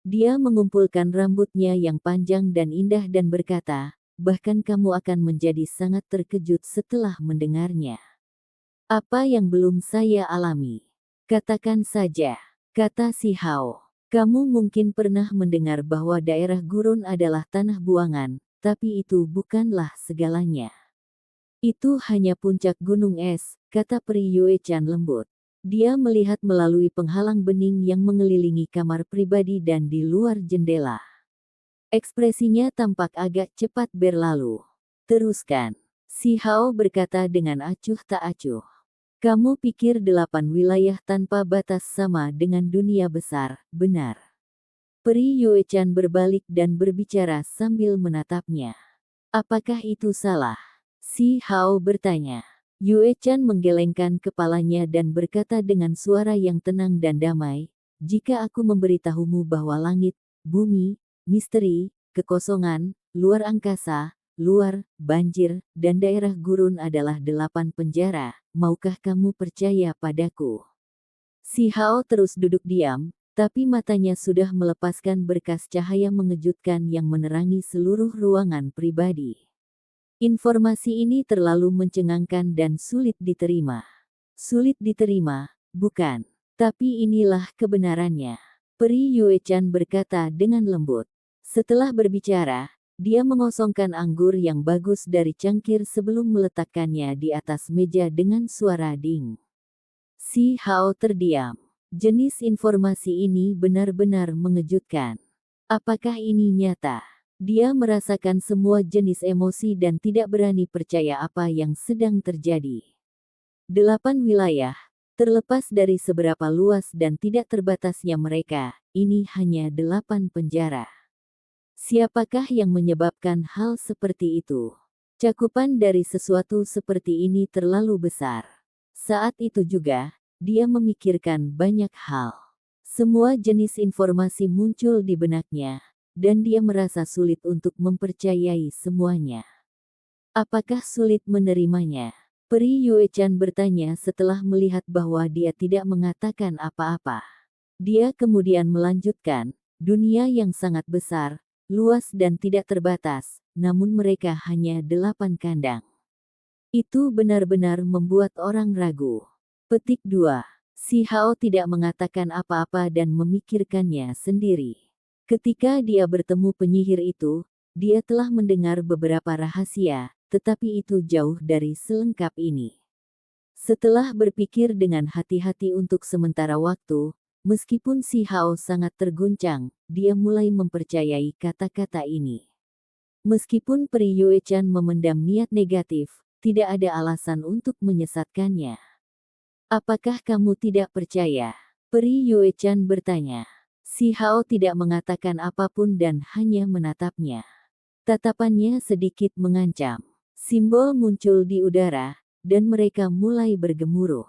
Dia mengumpulkan rambutnya yang panjang dan indah dan berkata, bahkan kamu akan menjadi sangat terkejut setelah mendengarnya. Apa yang belum saya alami? Katakan saja, kata si Hao. Kamu mungkin pernah mendengar bahwa daerah gurun adalah tanah buangan, tapi itu bukanlah segalanya. Itu hanya puncak gunung es, kata Pri Yue Chan lembut. Dia melihat melalui penghalang bening yang mengelilingi kamar pribadi dan di luar jendela. Ekspresinya tampak agak cepat berlalu. Teruskan. Si Hao berkata dengan acuh tak acuh. Kamu pikir 8 wilayah tanpa batas sama dengan dunia besar, benar? Pri Yue Chan berbalik dan berbicara sambil menatapnya. Apakah itu salah? Si Hao bertanya. Yue Chan menggelengkan kepalanya dan berkata dengan suara yang tenang dan damai, jika aku memberitahumu bahwa langit, bumi, misteri, kekosongan, luar angkasa, luar, banjir, dan daerah gurun adalah 8 penjara, maukah kamu percaya padaku? Si Hao terus duduk diam, tapi matanya sudah melepaskan berkas cahaya mengejutkan yang menerangi seluruh ruangan pribadi. Informasi ini terlalu mencengangkan dan sulit diterima. Sulit diterima, bukan? Tapi inilah kebenarannya. Pri Yue Chan berkata dengan lembut. Setelah berbicara, dia mengosongkan anggur yang bagus dari cangkir sebelum meletakkannya di atas meja dengan suara ding. Si Hao terdiam. Jenis informasi ini benar-benar mengejutkan. Apakah ini nyata? Dia merasakan semua jenis emosi dan tidak berani percaya apa yang sedang terjadi. 8 wilayah, terlepas dari seberapa luas dan tidak terbatasnya mereka, ini hanya 8 penjara. Siapakah yang menyebabkan hal seperti itu? Cakupan dari sesuatu seperti ini terlalu besar. Saat itu juga, dia memikirkan banyak hal. Semua jenis informasi muncul di benaknya, dan dia merasa sulit untuk mempercayai semuanya. Apakah sulit menerimanya? Peri Yuechan bertanya setelah melihat bahwa dia tidak mengatakan apa-apa. Dia kemudian melanjutkan, dunia yang sangat besar, luas dan tidak terbatas, namun mereka hanya 8 kandang. Itu benar-benar membuat orang ragu. Petik 2. Si Hao tidak mengatakan apa-apa dan memikirkannya sendiri. Ketika dia bertemu penyihir itu, dia telah mendengar beberapa rahasia, tetapi itu jauh dari selengkap ini. Setelah berpikir dengan hati-hati untuk sementara waktu, meskipun si Hao sangat terguncang, dia mulai mempercayai kata-kata ini. Meskipun Peri Yuechan memendam niat negatif, tidak ada alasan untuk menyesatkannya. Apakah kamu tidak percaya? Peri Yuechan bertanya. Si Hao tidak mengatakan apapun dan hanya menatapnya. Tatapannya sedikit mengancam. Simbol muncul di udara, dan mereka mulai bergemuruh.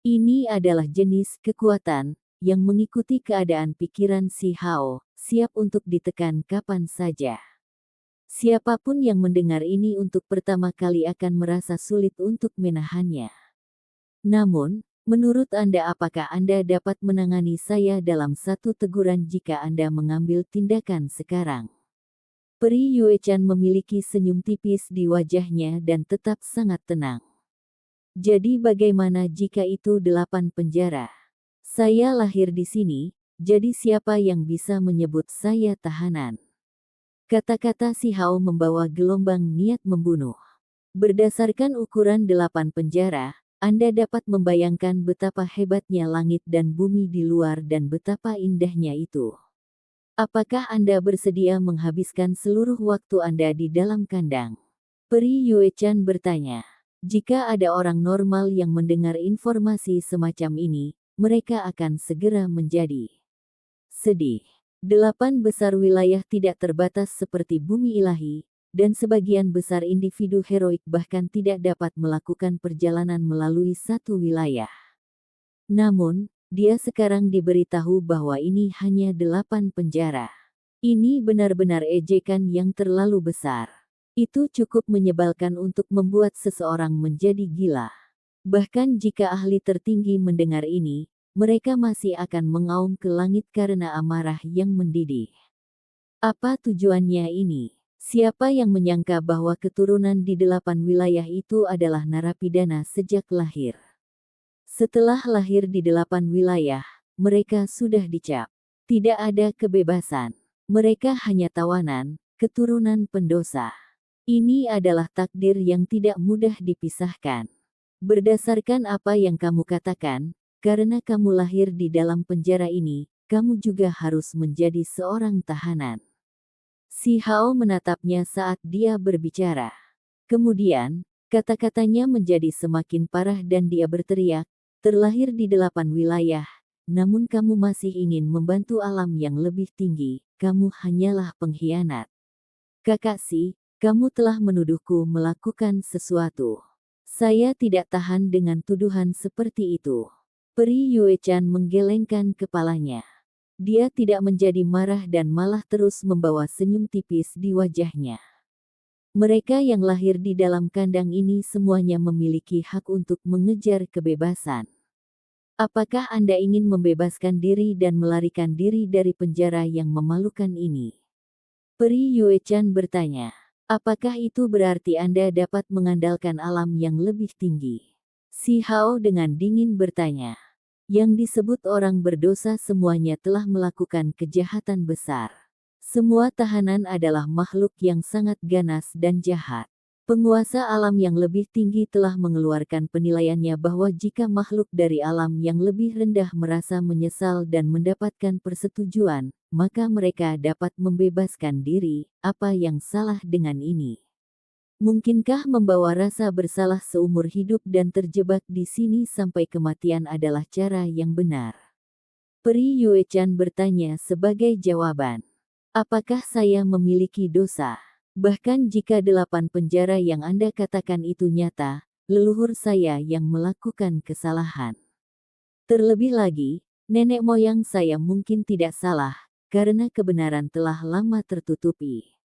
Ini adalah jenis kekuatan yang mengikuti keadaan pikiran si Hao, siap untuk ditekan kapan saja. Siapapun yang mendengar ini untuk pertama kali akan merasa sulit untuk menahannya. Namun, menurut Anda apakah Anda dapat menangani saya dalam satu teguran jika Anda mengambil tindakan sekarang? Peri Yuechan memiliki senyum tipis di wajahnya dan tetap sangat tenang. Jadi bagaimana jika itu 8 penjara? Saya lahir di sini, jadi siapa yang bisa menyebut saya tahanan? Kata-kata si Hao membawa gelombang niat membunuh. Berdasarkan ukuran 8 penjara, Anda dapat membayangkan betapa hebatnya langit dan bumi di luar dan betapa indahnya itu. Apakah Anda bersedia menghabiskan seluruh waktu Anda di dalam kandang? Peri Yuechan bertanya. Jika ada orang normal yang mendengar informasi semacam ini, mereka akan segera menjadi sedih. 8 besar wilayah tidak terbatas seperti bumi ilahi, dan sebagian besar individu heroik bahkan tidak dapat melakukan perjalanan melalui satu wilayah. Namun, dia sekarang diberitahu bahwa ini hanya 8 penjara. Ini benar-benar ejekan yang terlalu besar. Itu cukup menyebalkan untuk membuat seseorang menjadi gila. Bahkan jika ahli tertinggi mendengar ini, mereka masih akan mengaum ke langit karena amarah yang mendidih. Apa tujuannya ini? Siapa yang menyangka bahwa keturunan di 8 wilayah itu adalah narapidana sejak lahir? Setelah lahir di 8 wilayah, mereka sudah dicap. Tidak ada kebebasan. Mereka hanya tawanan, keturunan pendosa. Ini adalah takdir yang tidak mudah dipisahkan. Berdasarkan apa yang kamu katakan, karena kamu lahir di dalam penjara ini, kamu juga harus menjadi seorang tahanan. Si Hao menatapnya saat dia berbicara. Kemudian, kata-katanya menjadi semakin parah dan dia berteriak, terlahir di 8 wilayah, namun kamu masih ingin membantu alam yang lebih tinggi, kamu hanyalah pengkhianat. Kakashi, kamu telah menuduhku melakukan sesuatu. Saya tidak tahan dengan tuduhan seperti itu. Peri Yuechan menggelengkan kepalanya. Dia tidak menjadi marah dan malah terus membawa senyum tipis di wajahnya. Mereka yang lahir di dalam kandang ini semuanya memiliki hak untuk mengejar kebebasan. Apakah Anda ingin membebaskan diri dan melarikan diri dari penjara yang memalukan ini? Peri Yuechan bertanya. Apakah itu berarti Anda dapat mengandalkan alam yang lebih tinggi? Si Hao dengan dingin bertanya. Yang disebut orang berdosa semuanya telah melakukan kejahatan besar. Semua tahanan adalah makhluk yang sangat ganas dan jahat. Penguasa alam yang lebih tinggi telah mengeluarkan penilaiannya bahwa jika makhluk dari alam yang lebih rendah merasa menyesal dan mendapatkan persetujuan, maka mereka dapat membebaskan diri. Apa yang salah dengan ini? Mungkinkah membawa rasa bersalah seumur hidup dan terjebak di sini sampai kematian adalah cara yang benar? Peri Yuechan bertanya sebagai jawaban. Apakah saya memiliki dosa? Bahkan jika 8 penjara yang Anda katakan itu nyata, leluhur saya yang melakukan kesalahan. Terlebih lagi, nenek moyang saya mungkin tidak salah, karena kebenaran telah lama tertutupi.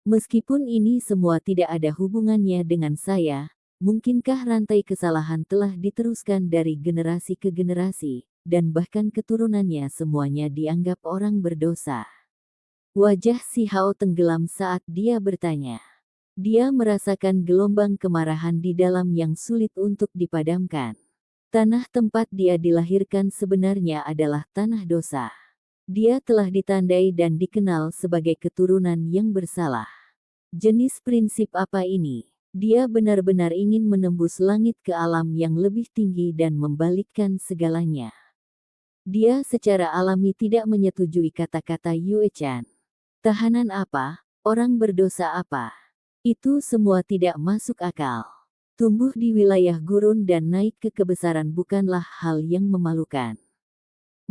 Meskipun ini semua tidak ada hubungannya dengan saya, mungkinkah rantai kesalahan telah diteruskan dari generasi ke generasi, dan bahkan keturunannya semuanya dianggap orang berdosa. Wajah si Hao tenggelam saat dia bertanya. Dia merasakan gelombang kemarahan di dalam yang sulit untuk dipadamkan. Tanah tempat dia dilahirkan sebenarnya adalah tanah dosa. Dia telah ditandai dan dikenal sebagai keturunan yang bersalah. Jenis prinsip apa ini? Dia benar-benar ingin menembus langit ke alam yang lebih tinggi dan membalikkan segalanya. Dia secara alami tidak menyetujui kata-kata Yue Chan. Tahanan apa? Orang berdosa apa? Itu semua tidak masuk akal. Tumbuh di wilayah gurun dan naik ke kebesaran bukanlah hal yang memalukan.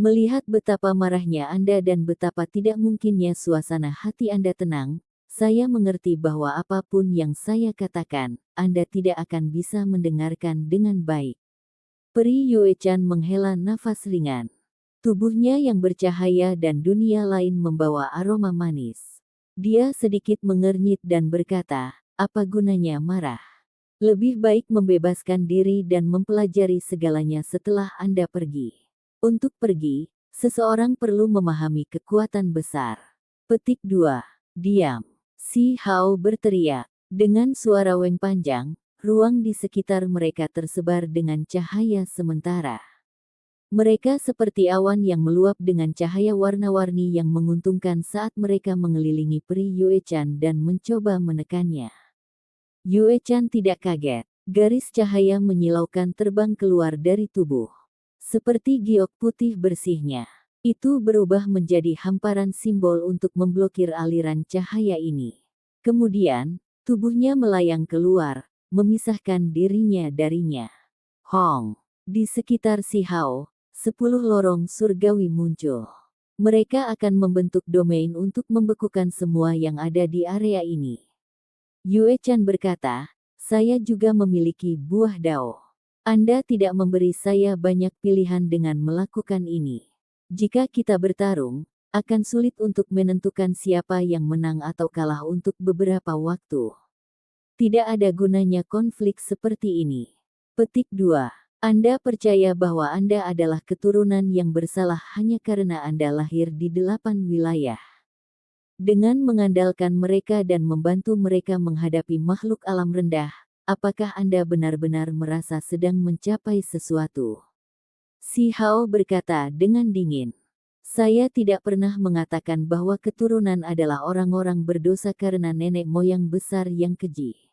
Melihat betapa marahnya Anda dan betapa tidak mungkinnya suasana hati Anda tenang, saya mengerti bahwa apapun yang saya katakan, Anda tidak akan bisa mendengarkan dengan baik. Peri Yue Chan menghela nafas ringan. Tubuhnya yang bercahaya dan dunia lain membawa aroma manis. Dia sedikit mengernyit dan berkata, apa gunanya marah? Lebih baik membebaskan diri dan mempelajari segalanya setelah Anda pergi. Untuk pergi, seseorang perlu memahami kekuatan besar. Petik 2. Diam. Si Hao berteriak. Dengan suara weng panjang, ruang di sekitar mereka tersebar dengan cahaya sementara. Mereka seperti awan yang meluap dengan cahaya warna-warni yang menguntungkan saat mereka mengelilingi peri Yue Chan dan mencoba menekannya. Yue Chan tidak kaget. Garis cahaya menyilaukan terbang keluar dari tubuh. Seperti giok putih bersihnya. Itu berubah menjadi hamparan simbol untuk memblokir aliran cahaya ini. Kemudian, tubuhnya melayang keluar, memisahkan dirinya darinya. Hong. Di sekitar si Hao, 10 lorong surgawi muncul. Mereka akan membentuk domain untuk membekukan semua yang ada di area ini. Yue Chan berkata, saya juga memiliki buah dao. Anda tidak memberi saya banyak pilihan dengan melakukan ini. Jika kita bertarung, akan sulit untuk menentukan siapa yang menang atau kalah untuk beberapa waktu. Tidak ada gunanya konflik seperti ini. Petik 2. Anda percaya bahwa Anda adalah keturunan yang bersalah hanya karena Anda lahir di 8 wilayah. Dengan mengandalkan mereka dan membantu mereka menghadapi makhluk alam rendah, apakah Anda benar-benar merasa sedang mencapai sesuatu? Si Hao berkata dengan dingin. Saya tidak pernah mengatakan bahwa keturunan adalah orang-orang berdosa karena nenek moyang besar yang keji.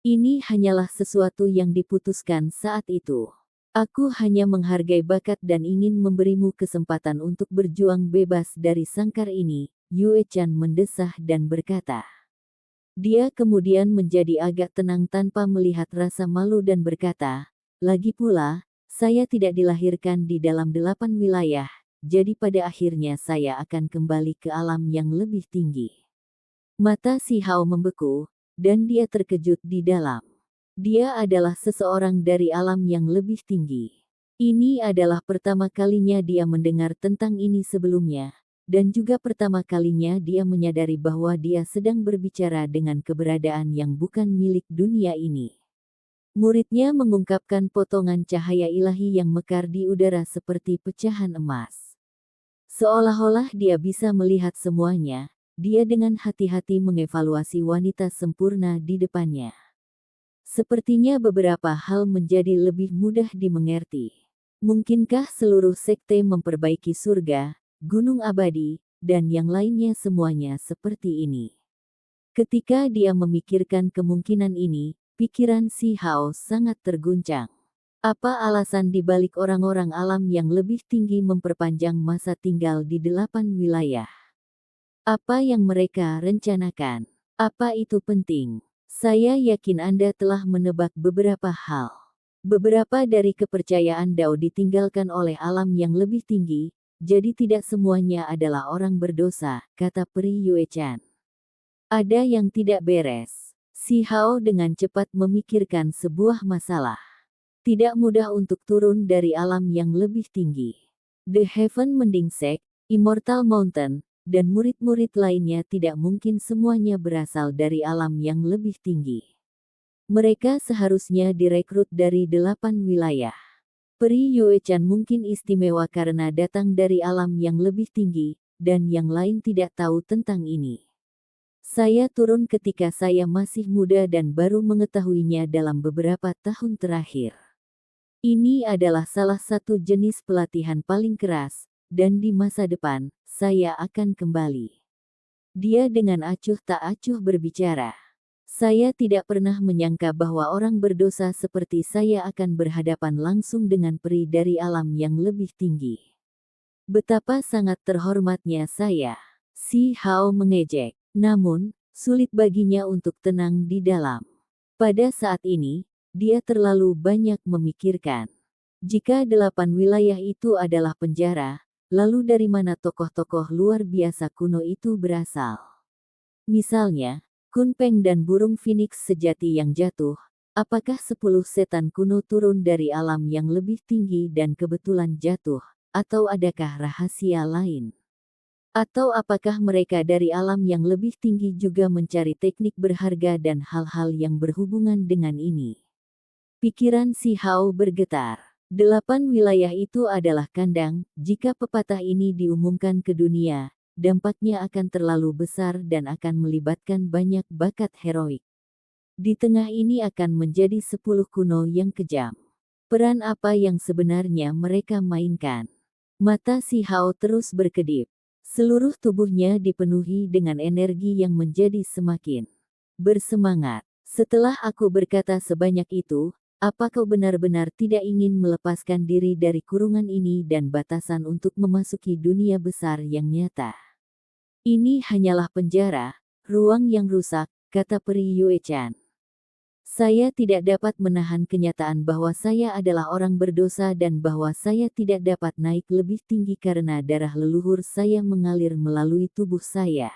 Ini hanyalah sesuatu yang diputuskan saat itu. Aku hanya menghargai bakat dan ingin memberimu kesempatan untuk berjuang bebas dari sangkar ini, Yue Chan mendesah dan berkata. Dia kemudian menjadi agak tenang tanpa melihat rasa malu dan berkata, lagi pula, saya tidak dilahirkan di dalam 8 wilayah, jadi pada akhirnya saya akan kembali ke alam yang lebih tinggi. Mata si Hao membeku, dan dia terkejut di dalam. Dia adalah seseorang dari alam yang lebih tinggi. Ini adalah pertama kalinya dia mendengar tentang ini sebelumnya, dan juga pertama kalinya dia menyadari bahwa dia sedang berbicara dengan keberadaan yang bukan milik dunia ini. Muridnya mengungkapkan potongan cahaya ilahi yang mekar di udara seperti pecahan emas. Seolah-olah dia bisa melihat semuanya, dia dengan hati-hati mengevaluasi wanita sempurna di depannya. Sepertinya beberapa hal menjadi lebih mudah dimengerti. Mungkinkah seluruh sekte memperbaiki surga, gunung abadi, dan yang lainnya semuanya seperti ini? Ketika dia memikirkan kemungkinan ini, pikiran si Hao sangat terguncang. Apa alasan dibalik orang-orang alam yang lebih tinggi memperpanjang masa tinggal di 8 wilayah? Apa yang mereka rencanakan? Apa itu penting? Saya yakin Anda telah menebak beberapa hal. Beberapa dari kepercayaan Dao ditinggalkan oleh alam yang lebih tinggi, jadi tidak semuanya adalah orang berdosa, kata Peri Yuechan. Ada yang tidak beres. Si Hao dengan cepat memikirkan sebuah masalah. Tidak mudah untuk turun dari alam yang lebih tinggi. The Heaven Mending Sect, Immortal Mountain, dan murid-murid lainnya tidak mungkin semuanya berasal dari alam yang lebih tinggi. Mereka seharusnya direkrut dari 8 wilayah. Peri Yuechan mungkin istimewa karena datang dari alam yang lebih tinggi, dan yang lain tidak tahu tentang ini. Saya turun ketika saya masih muda dan baru mengetahuinya dalam beberapa tahun terakhir. Ini adalah salah satu jenis pelatihan paling keras, dan di masa depan, saya akan kembali. Dia dengan acuh tak acuh berbicara. Saya tidak pernah menyangka bahwa orang berdosa seperti saya akan berhadapan langsung dengan peri dari alam yang lebih tinggi. Betapa sangat terhormatnya saya. Si Hao mengejek. Namun, sulit baginya untuk tenang di dalam. Pada saat ini, dia terlalu banyak memikirkan. Jika 8 wilayah itu adalah penjara, lalu dari mana tokoh-tokoh luar biasa kuno itu berasal? Misalnya, Kunpeng dan burung phoenix sejati yang jatuh, apakah 10 setan kuno turun dari alam yang lebih tinggi dan kebetulan jatuh, atau adakah rahasia lain? Atau apakah mereka dari alam yang lebih tinggi juga mencari teknik berharga dan hal-hal yang berhubungan dengan ini? Pikiran si Hao bergetar. 8 wilayah itu adalah kandang, jika pepatah ini diumumkan ke dunia, dampaknya akan terlalu besar dan akan melibatkan banyak bakat heroik. Di tengah ini akan menjadi 10 kuno yang kejam. Peran apa yang sebenarnya mereka mainkan? Mata si Hao terus berkedip. Seluruh tubuhnya dipenuhi dengan energi yang menjadi semakin bersemangat. Setelah aku berkata sebanyak itu, apa kau benar-benar tidak ingin melepaskan diri dari kurungan ini dan batasan untuk memasuki dunia besar yang nyata? Ini hanyalah penjara, ruang yang rusak, kata Peri Yuechan. Saya tidak dapat menahan kenyataan bahwa saya adalah orang berdosa dan bahwa saya tidak dapat naik lebih tinggi karena darah leluhur saya mengalir melalui tubuh saya.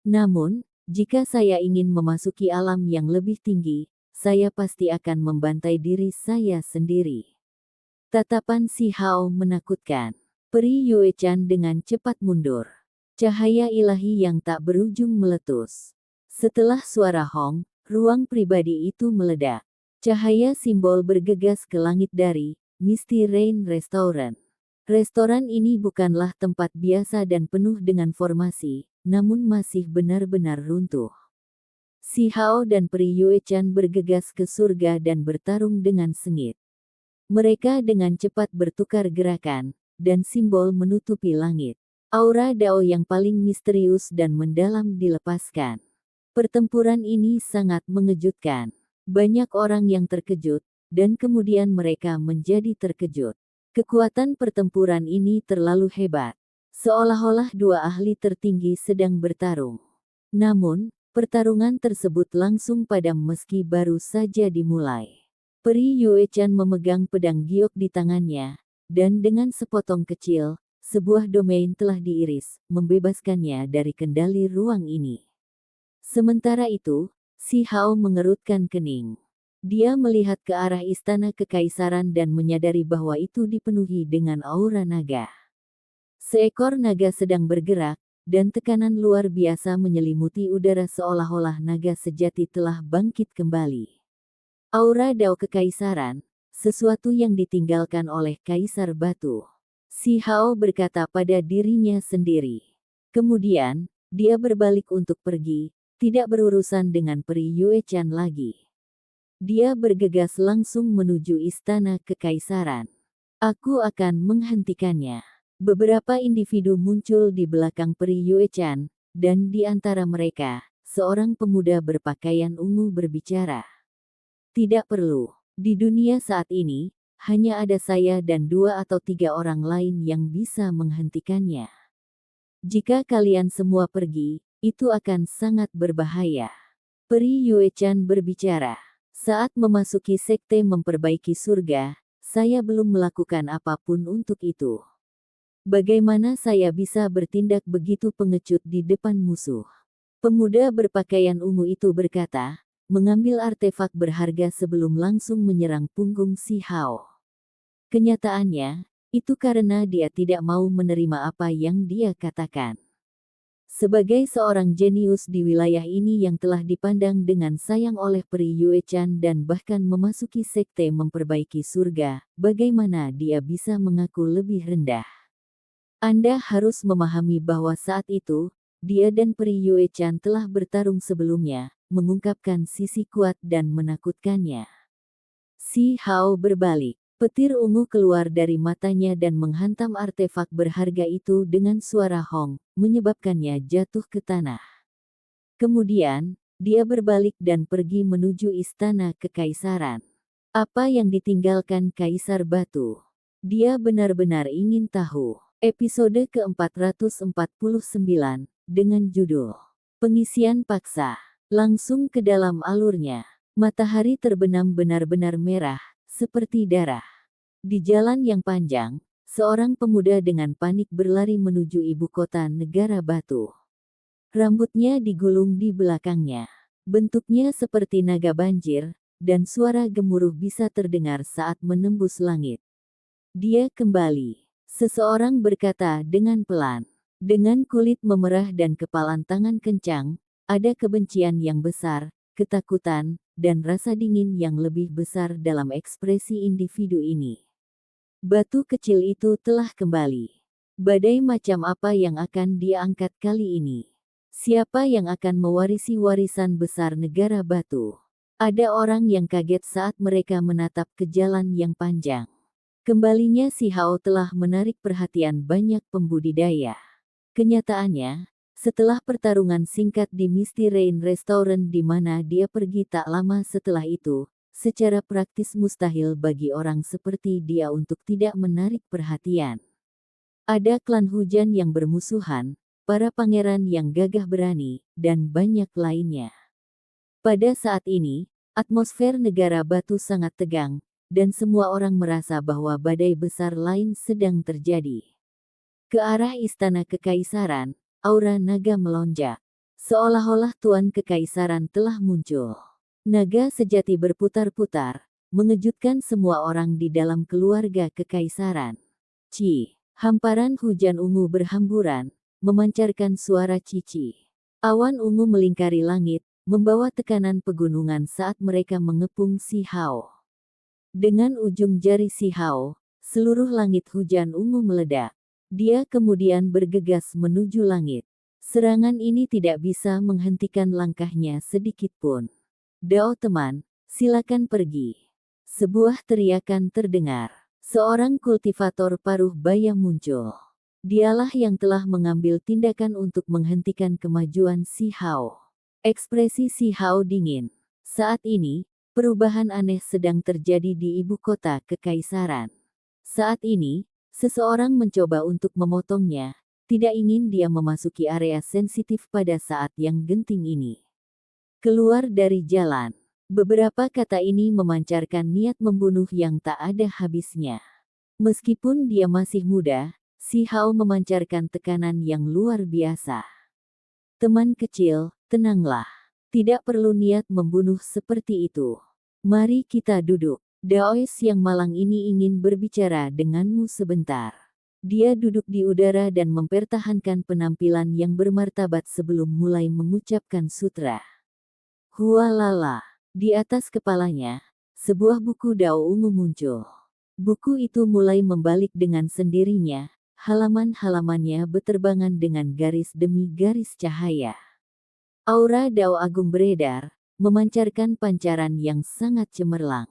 Namun, jika saya ingin memasuki alam yang lebih tinggi, saya pasti akan membantai diri saya sendiri. Tatapan si Hao menakutkan. Peri Yuechan dengan cepat mundur. Cahaya ilahi yang tak berujung meletus. Setelah suara Hong, ruang pribadi itu meledak. Cahaya simbol bergegas ke langit dari Misty Rain Restaurant. Restoran ini bukanlah tempat biasa dan penuh dengan formasi, namun masih benar-benar runtuh. Si Hao dan Peri Yuechan bergegas ke surga dan bertarung dengan sengit. Mereka dengan cepat bertukar gerakan, dan simbol menutupi langit. Aura Dao yang paling misterius dan mendalam dilepaskan. Pertempuran ini sangat mengejutkan. Banyak orang yang terkejut, dan kemudian mereka menjadi terkejut. Kekuatan pertempuran ini terlalu hebat. Seolah-olah dua ahli tertinggi sedang bertarung. Namun, pertarungan tersebut langsung padam meski baru saja dimulai. Peri Yuechan memegang pedang giok di tangannya, dan dengan sepotong kecil, sebuah domain telah diiris, membebaskannya dari kendali ruang ini. Sementara itu, si Hao mengerutkan kening. Dia melihat ke arah istana kekaisaran dan menyadari bahwa itu dipenuhi dengan aura naga. Seekor naga sedang bergerak, dan tekanan luar biasa menyelimuti udara seolah-olah naga sejati telah bangkit kembali. Aura Dao Kekaisaran, sesuatu yang ditinggalkan oleh Kaisar Batu. Si Hao berkata pada dirinya sendiri. Kemudian, dia berbalik untuk pergi, tidak berurusan dengan Peri Yuechan lagi. Dia bergegas langsung menuju istana kekaisaran. Aku akan menghentikannya. Beberapa individu muncul di belakang Peri Yuechan, dan di antara mereka, seorang pemuda berpakaian ungu berbicara. Tidak perlu. Di dunia saat ini, hanya ada saya dan 2 atau 3 orang lain yang bisa menghentikannya. Jika kalian semua pergi, itu akan sangat berbahaya. Peri Yuechan berbicara. Saat memasuki sekte memperbaiki surga, saya belum melakukan apapun untuk itu. Bagaimana saya bisa bertindak begitu pengecut di depan musuh? Pemuda berpakaian ungu itu berkata, mengambil artefak berharga sebelum langsung menyerang punggung si Hao. Kenyataannya, itu karena dia tidak mau menerima apa yang dia katakan. Sebagai seorang jenius di wilayah ini yang telah dipandang dengan sayang oleh Peri Yue Chan dan bahkan memasuki sekte memperbaiki surga, bagaimana dia bisa mengaku lebih rendah? Anda harus memahami bahwa saat itu, dia dan Peri Yue Chan telah bertarung sebelumnya, mengungkapkan sisi kuat dan menakutkannya. Si Hao berbalik. Petir ungu keluar dari matanya dan menghantam artefak berharga itu dengan suara hong, menyebabkannya jatuh ke tanah. Kemudian, dia berbalik dan pergi menuju istana kekaisaran. Apa yang ditinggalkan Kaisar Batu? Dia benar-benar ingin tahu. Episode ke-449, dengan judul Pengisian Paksa. Langsung ke dalam alurnya. Matahari terbenam benar-benar merah, seperti darah. Di jalan yang panjang, seorang pemuda dengan panik berlari menuju ibu kota negara Batu. Rambutnya digulung di belakangnya. Bentuknya seperti naga banjir, dan suara gemuruh bisa terdengar saat menembus langit. Dia kembali. Seseorang berkata dengan pelan. Dengan kulit memerah dan kepalan tangan kencang, ada kebencian yang besar, ketakutan, dan rasa dingin yang lebih besar dalam ekspresi individu ini. Batu kecil itu telah kembali. Badai macam apa yang akan dia angkat kali ini? Siapa yang akan mewarisi warisan besar negara Batu? Ada orang yang kaget saat mereka menatap ke jalan yang panjang. Kembalinya si Hao telah menarik perhatian banyak pembudidaya. Kenyataannya, setelah pertarungan singkat di Misty Rain Restaurant di mana dia pergi tak lama setelah itu, secara praktis mustahil bagi orang seperti dia untuk tidak menarik perhatian. Ada klan hujan yang bermusuhan, para pangeran yang gagah berani, dan banyak lainnya. Pada saat ini, atmosfer negara Batu sangat tegang, dan semua orang merasa bahwa badai besar lain sedang terjadi. Ke arah istana kekaisaran, aura naga melonjak. Seolah-olah tuan kekaisaran telah muncul. Naga sejati berputar-putar, mengejutkan semua orang di dalam keluarga kekaisaran. Hamparan hujan ungu berhamburan, memancarkan suara cici. Awan ungu melingkari langit, membawa tekanan pegunungan saat mereka mengepung si Hao. Dengan ujung jari si Hao, seluruh langit hujan ungu meledak. Dia kemudian bergegas menuju langit. Serangan ini tidak bisa menghentikan langkahnya sedikit pun. Dao teman, silakan pergi. Sebuah teriakan terdengar. Seorang kultivator paruh baya muncul. Dialah yang telah mengambil tindakan untuk menghentikan kemajuan si Hao. Ekspresi si Hao dingin. Saat ini, perubahan aneh sedang terjadi di ibu kota kekaisaran. Saat ini, seseorang mencoba untuk memotongnya, tidak ingin dia memasuki area sensitif pada saat yang genting ini. Keluar dari jalan. Beberapa kata ini memancarkan niat membunuh yang tak ada habisnya. Meskipun dia masih muda, si Hao memancarkan tekanan yang luar biasa. Teman kecil, tenanglah. Tidak perlu niat membunuh seperti itu. Mari kita duduk. Daois yang malang ini ingin berbicara denganmu sebentar. Dia duduk di udara dan mempertahankan penampilan yang bermartabat sebelum mulai mengucapkan sutra. Hualala. Di atas kepalanya, sebuah buku Dao ungu muncul. Buku itu mulai membalik dengan sendirinya, halaman-halamannya beterbangan dengan garis demi garis cahaya. Aura Dao agung beredar, memancarkan pancaran yang sangat cemerlang.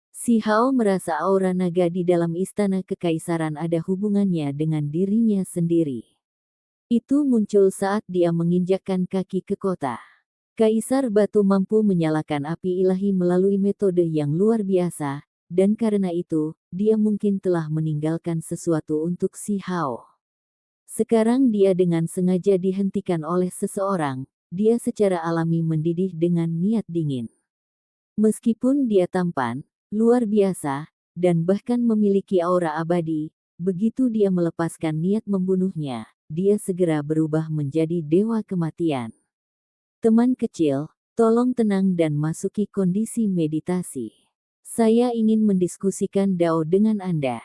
Si Hao merasa aura naga di dalam istana kekaisaran ada hubungannya dengan dirinya sendiri. Itu muncul saat dia menginjakkan kaki ke kota. Kaisar Batu mampu menyalakan api ilahi melalui metode yang luar biasa, dan karena itu, dia mungkin telah meninggalkan sesuatu untuk si Hao. Sekarang dia dengan sengaja dihentikan oleh seseorang, dia secara alami mendidih dengan niat dingin. Meskipun dia tampan, luar biasa, dan bahkan memiliki aura abadi, begitu dia melepaskan niat membunuhnya, dia segera berubah menjadi dewa kematian. Teman kecil, tolong tenang dan masuki kondisi meditasi. Saya ingin mendiskusikan Dao dengan Anda.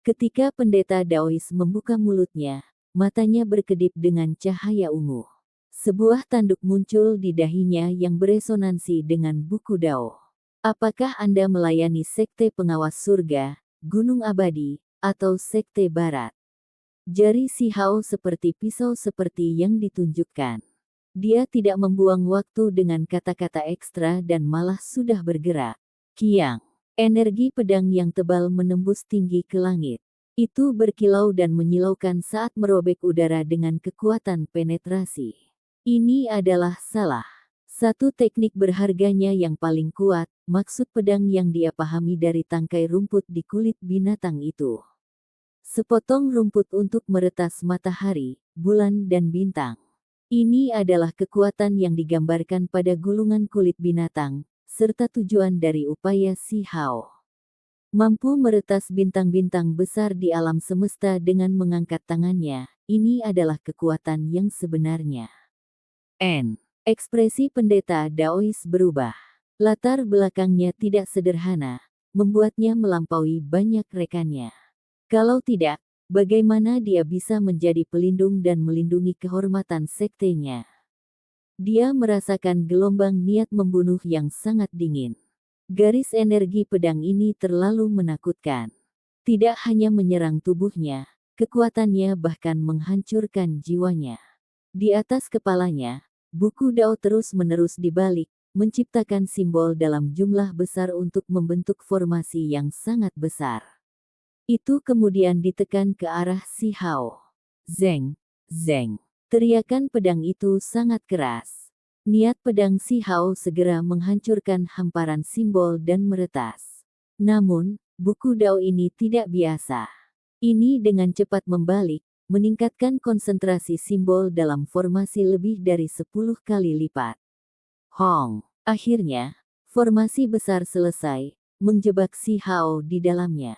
Ketika pendeta Daois membuka mulutnya, matanya berkedip dengan cahaya ungu. Sebuah tanduk muncul di dahinya yang beresonansi dengan buku Dao. Apakah Anda melayani sekte pengawas surga, gunung abadi, atau sekte barat? Jari Si Hao seperti pisau seperti yang ditunjukkan. Dia tidak membuang waktu dengan kata-kata ekstra dan malah sudah bergerak. Kiang. Energi pedang yang tebal menembus tinggi ke langit. Itu berkilau dan menyilaukan saat merobek udara dengan kekuatan penetrasi. Ini adalah salah satu teknik berharganya yang paling kuat, maksud pedang yang dia pahami dari tangkai rumput di kulit binatang itu. Sepotong rumput untuk meretas matahari, bulan dan bintang. Ini adalah kekuatan yang digambarkan pada gulungan kulit binatang, serta tujuan dari upaya Si Hao. Mampu meretas bintang-bintang besar di alam semesta dengan mengangkat tangannya, ini adalah kekuatan yang sebenarnya. Ekspresi pendeta Daois berubah. Latar belakangnya tidak sederhana, membuatnya melampaui banyak rekannya. Kalau tidak, bagaimana dia bisa menjadi pelindung dan melindungi kehormatan sektenya? Dia merasakan gelombang niat membunuh yang sangat dingin. Garis energi pedang ini terlalu menakutkan. Tidak hanya menyerang tubuhnya, kekuatannya bahkan menghancurkan jiwanya. Di atas kepalanya, buku Dao terus-menerus dibalik, menciptakan simbol dalam jumlah besar untuk membentuk formasi yang sangat besar. Itu kemudian ditekan ke arah Si Hao. Zeng, zeng. Teriakan pedang itu sangat keras. Niat pedang Si Hao segera menghancurkan hamparan simbol dan meretas. Namun, buku Dao ini tidak biasa. Ini dengan cepat membalik, meningkatkan konsentrasi simbol dalam formasi lebih dari 10 kali lipat. Hong. Akhirnya, formasi besar selesai, menjebak Si Hao di dalamnya.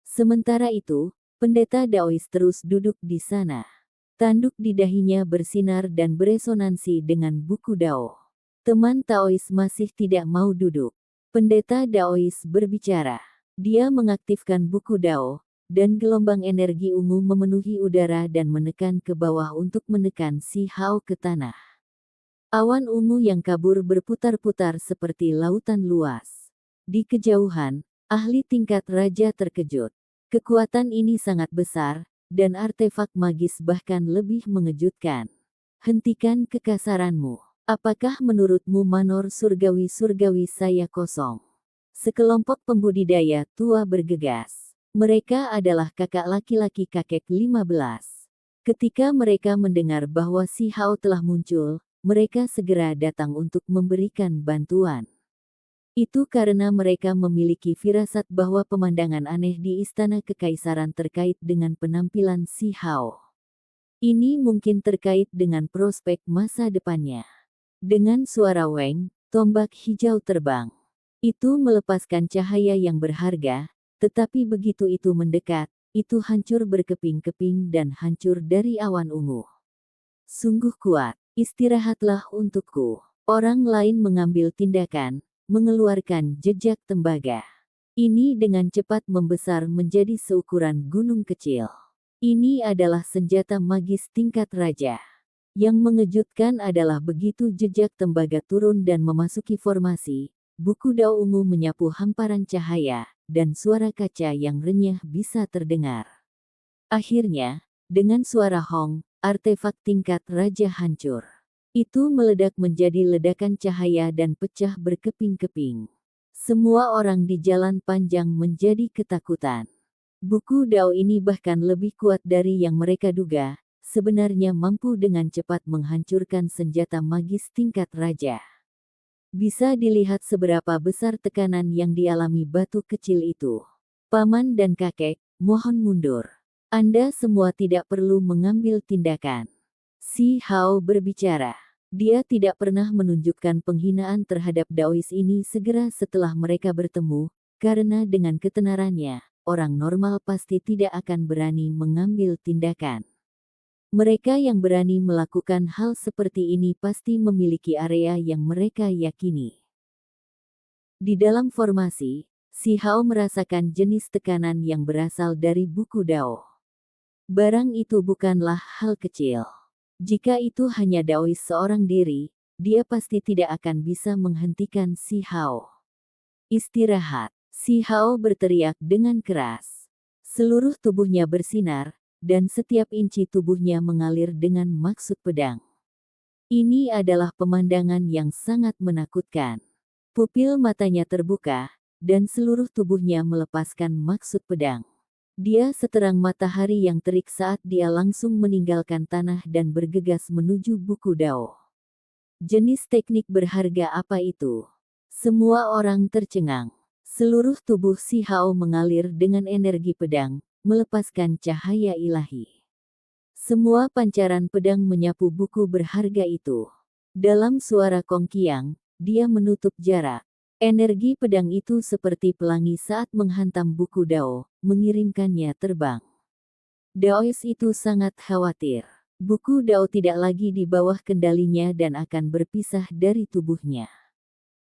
Sementara itu, pendeta Daois terus duduk di sana. Tanduk di dahinya bersinar dan beresonansi dengan buku Dao. Teman Taois masih tidak mau duduk. Pendeta Daois berbicara. Dia mengaktifkan buku Dao, dan gelombang energi ungu memenuhi udara dan menekan ke bawah untuk menekan Si Hao ke tanah. Awan ungu yang kabur berputar-putar seperti lautan luas. Di kejauhan, ahli tingkat raja terkejut. Kekuatan ini sangat besar, dan artefak magis bahkan lebih mengejutkan. Hentikan kekasaranmu. Apakah menurutmu manor surgawi-surgawi saya kosong? Sekelompok pembudidaya tua bergegas. Mereka adalah kakak laki-laki kakek 15. Ketika mereka mendengar bahwa Si Hao telah muncul, mereka segera datang untuk memberikan bantuan. Itu karena mereka memiliki firasat bahwa pemandangan aneh di istana kekaisaran terkait dengan penampilan Si Hao. Ini mungkin terkait dengan prospek masa depannya. Dengan suara weng, tombak hijau terbang. Itu melepaskan cahaya yang berharga, tetapi begitu itu mendekat, itu hancur berkeping-keping dan hancur dari awan ungu. Sungguh kuat, istirahatlah untukku. Orang lain mengambil tindakan, mengeluarkan jejak tembaga. Ini dengan cepat membesar menjadi seukuran gunung kecil. Ini adalah senjata magis tingkat raja. Yang mengejutkan adalah begitu jejak tembaga turun dan memasuki formasi, buku Dao ungu menyapu hamparan cahaya, dan suara kaca yang renyah bisa terdengar. Akhirnya, dengan suara hong, artefak tingkat raja hancur. Itu meledak menjadi ledakan cahaya dan pecah berkeping-keping. Semua orang di jalan panjang menjadi ketakutan. Buku Dao ini bahkan lebih kuat dari yang mereka duga, sebenarnya mampu dengan cepat menghancurkan senjata magis tingkat raja. Bisa dilihat seberapa besar tekanan yang dialami batu kecil itu. Paman dan kakek, mohon mundur. Anda semua tidak perlu mengambil tindakan. Si Hao berbicara. Dia tidak pernah menunjukkan penghinaan terhadap Daois ini segera setelah mereka bertemu, karena dengan ketenarannya, orang normal pasti tidak akan berani mengambil tindakan. Mereka yang berani melakukan hal seperti ini pasti memiliki area yang mereka yakini. Di dalam formasi, Si Hao merasakan jenis tekanan yang berasal dari buku Dao. Barang itu bukanlah hal kecil. Jika itu hanya Daois seorang diri, dia pasti tidak akan bisa menghentikan Si Hao. Istirahat. Si Hao berteriak dengan keras. Seluruh tubuhnya bersinar, dan setiap inci tubuhnya mengalir dengan maksud pedang. Ini adalah pemandangan yang sangat menakutkan. Pupil matanya terbuka, dan seluruh tubuhnya melepaskan maksud pedang. Dia seterang matahari yang terik saat dia langsung meninggalkan tanah dan bergegas menuju buku Dao. Jenis teknik berharga apa itu? Semua orang tercengang. Seluruh tubuh Si Hao mengalir dengan energi pedang, melepaskan cahaya ilahi. Semua pancaran pedang menyapu buku berharga itu. Dalam suara kongkiang, dia menutup jarak. Energi pedang itu seperti pelangi saat menghantam buku Dao, mengirimkannya terbang. Daois itu sangat khawatir. Buku Dao tidak lagi di bawah kendalinya dan akan berpisah dari tubuhnya.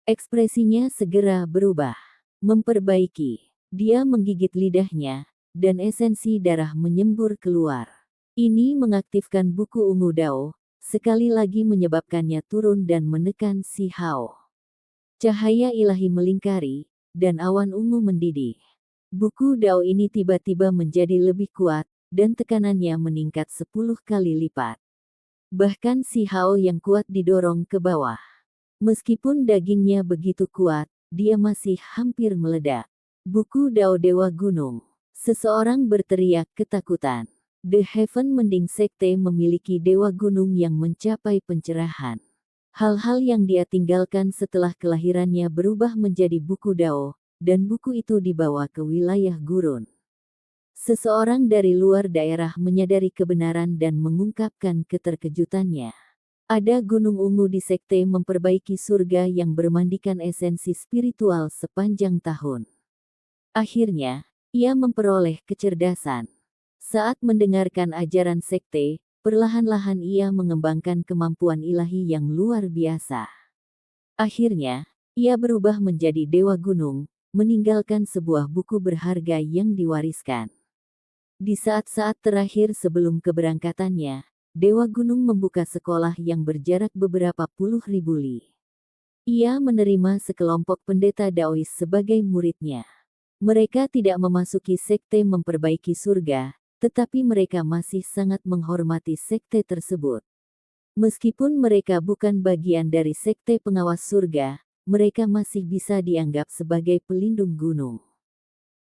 Ekspresinya segera berubah. Memperbaiki. Dia menggigit lidahnya, dan esensi darah menyembur keluar. Ini mengaktifkan buku ungu Dao, sekali lagi menyebabkannya turun dan menekan Si Hao. Cahaya ilahi melingkari, dan awan ungu mendidih. Buku Dao ini tiba-tiba menjadi lebih kuat, dan tekanannya meningkat 10 kali lipat. Bahkan Si Hao yang kuat didorong ke bawah. Meskipun dagingnya begitu kuat, dia masih hampir meledak. Buku Dao Dewa Gunung. Seseorang berteriak ketakutan. The Heaven Mending Sekte memiliki Dewa Gunung yang mencapai pencerahan. Hal-hal yang dia tinggalkan setelah kelahirannya berubah menjadi buku Dao, dan buku itu dibawa ke wilayah gurun. Seseorang dari luar daerah menyadari kebenaran dan mengungkapkan keterkejutannya. Ada gunung ungu di sekte memperbaiki surga yang bermandikan esensi spiritual sepanjang tahun. Akhirnya, ia memperoleh kecerdasan. Saat mendengarkan ajaran sekte, perlahan-lahan ia mengembangkan kemampuan ilahi yang luar biasa. Akhirnya, ia berubah menjadi Dewa Gunung, meninggalkan sebuah buku berharga yang diwariskan. Di saat-saat terakhir sebelum keberangkatannya, Dewa Gunung membuka sekolah yang berjarak beberapa puluh ribu li. Ia menerima sekelompok pendeta Daois sebagai muridnya. Mereka tidak memasuki sekte memperbaiki surga, tetapi mereka masih sangat menghormati sekte tersebut. Meskipun mereka bukan bagian dari sekte pengawas surga, mereka masih bisa dianggap sebagai pelindung gunung.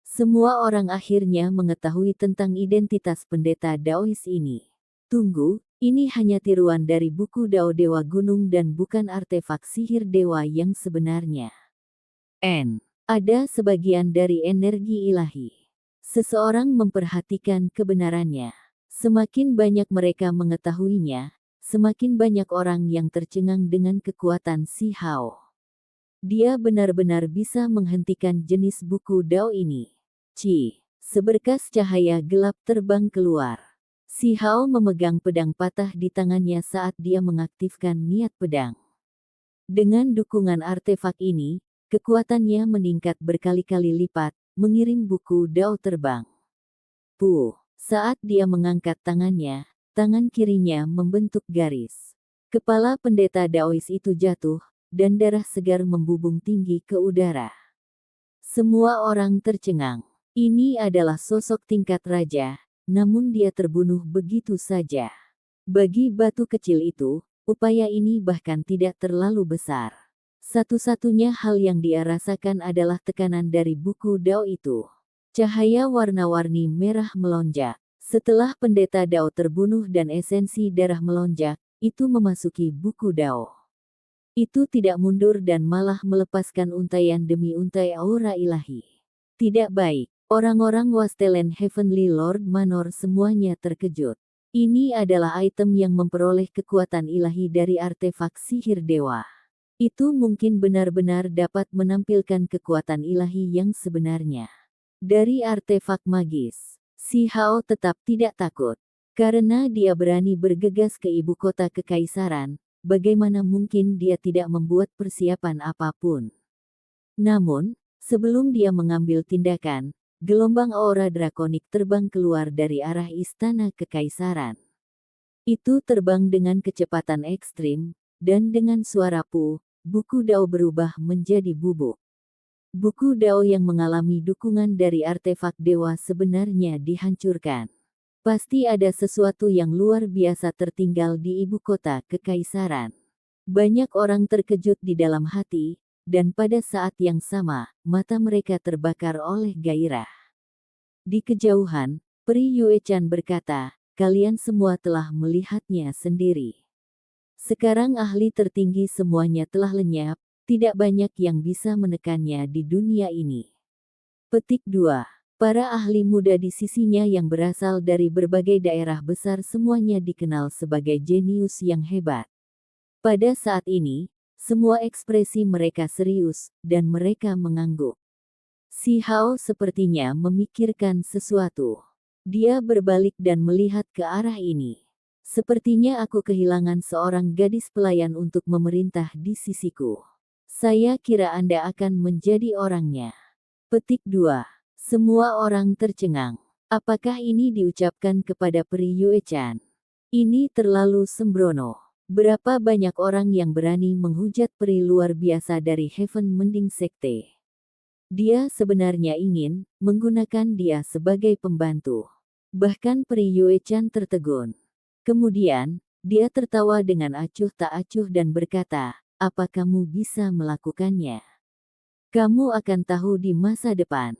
Semua orang akhirnya mengetahui tentang identitas pendeta Daois ini. Tunggu, ini hanya tiruan dari buku Dao Dewa Gunung dan bukan artefak sihir dewa yang sebenarnya. Ada sebagian dari energi ilahi. Seseorang memperhatikan kebenarannya. Semakin banyak mereka mengetahuinya, semakin banyak orang yang tercengang dengan kekuatan Si Hao. Dia benar-benar bisa menghentikan jenis buku Dao ini. Seberkas cahaya gelap terbang keluar. Si Hao memegang pedang patah di tangannya saat dia mengaktifkan niat pedang. Dengan dukungan artefak ini, kekuatannya meningkat berkali-kali lipat, mengirim buku Dao terbang. Saat dia mengangkat tangannya, tangan kirinya membentuk garis. Kepala pendeta Daois itu jatuh, dan darah segar membubung tinggi ke udara. Semua orang tercengang. Ini adalah sosok tingkat raja, namun dia terbunuh begitu saja. Bagi batu kecil itu, upaya ini bahkan tidak terlalu besar. Satu-satunya hal yang dia rasakan adalah tekanan dari buku Dao itu. Cahaya warna-warni merah melonjak. Setelah pendeta Dao terbunuh dan esensi darah melonjak, itu memasuki buku Dao. Itu tidak mundur dan malah melepaskan untaian demi untai aura ilahi. Tidak baik. Orang-orang Wastelen Heavenly Lord Manor semuanya terkejut. Ini adalah item yang memperoleh kekuatan ilahi dari artefak sihir dewa. Itu mungkin benar-benar dapat menampilkan kekuatan ilahi yang sebenarnya. Dari artefak magis, Si Hao tetap tidak takut. Karena dia berani bergegas ke ibu kota kekaisaran, bagaimana mungkin dia tidak membuat persiapan apapun. Namun, sebelum dia mengambil tindakan, gelombang aura drakonik terbang keluar dari arah istana kekaisaran. Itu terbang dengan kecepatan ekstrim, dan dengan suara buku Dao berubah menjadi bubuk. Buku Dao yang mengalami dukungan dari artefak dewa sebenarnya dihancurkan. Pasti ada sesuatu yang luar biasa tertinggal di ibu kota kekaisaran. Banyak orang terkejut di dalam hati, dan pada saat yang sama, mata mereka terbakar oleh gairah. Di kejauhan, Peri Yuechan berkata, kalian semua telah melihatnya sendiri. Sekarang ahli tertinggi semuanya telah lenyap, tidak banyak yang bisa menekannya di dunia ini. Petik 2. Para ahli muda di sisinya yang berasal dari berbagai daerah besar semuanya dikenal sebagai jenius yang hebat. Pada saat ini, semua ekspresi mereka serius, dan mereka mengangguk. Si Hao sepertinya memikirkan sesuatu. Dia berbalik dan melihat ke arah ini. Sepertinya aku kehilangan seorang gadis pelayan untuk memerintah di sisiku. Saya kira Anda akan menjadi orangnya. Petik 2. Semua orang tercengang. Apakah ini diucapkan kepada Peri Yuechan? Ini terlalu sembrono. Berapa banyak orang yang berani menghujat peri luar biasa dari Heaven Mending Sekte? Dia sebenarnya ingin menggunakan dia sebagai pembantu. Bahkan Peri Yuechan tertegun. Kemudian, dia tertawa dengan acuh tak acuh dan berkata, apa kamu bisa melakukannya? Kamu akan tahu di masa depan.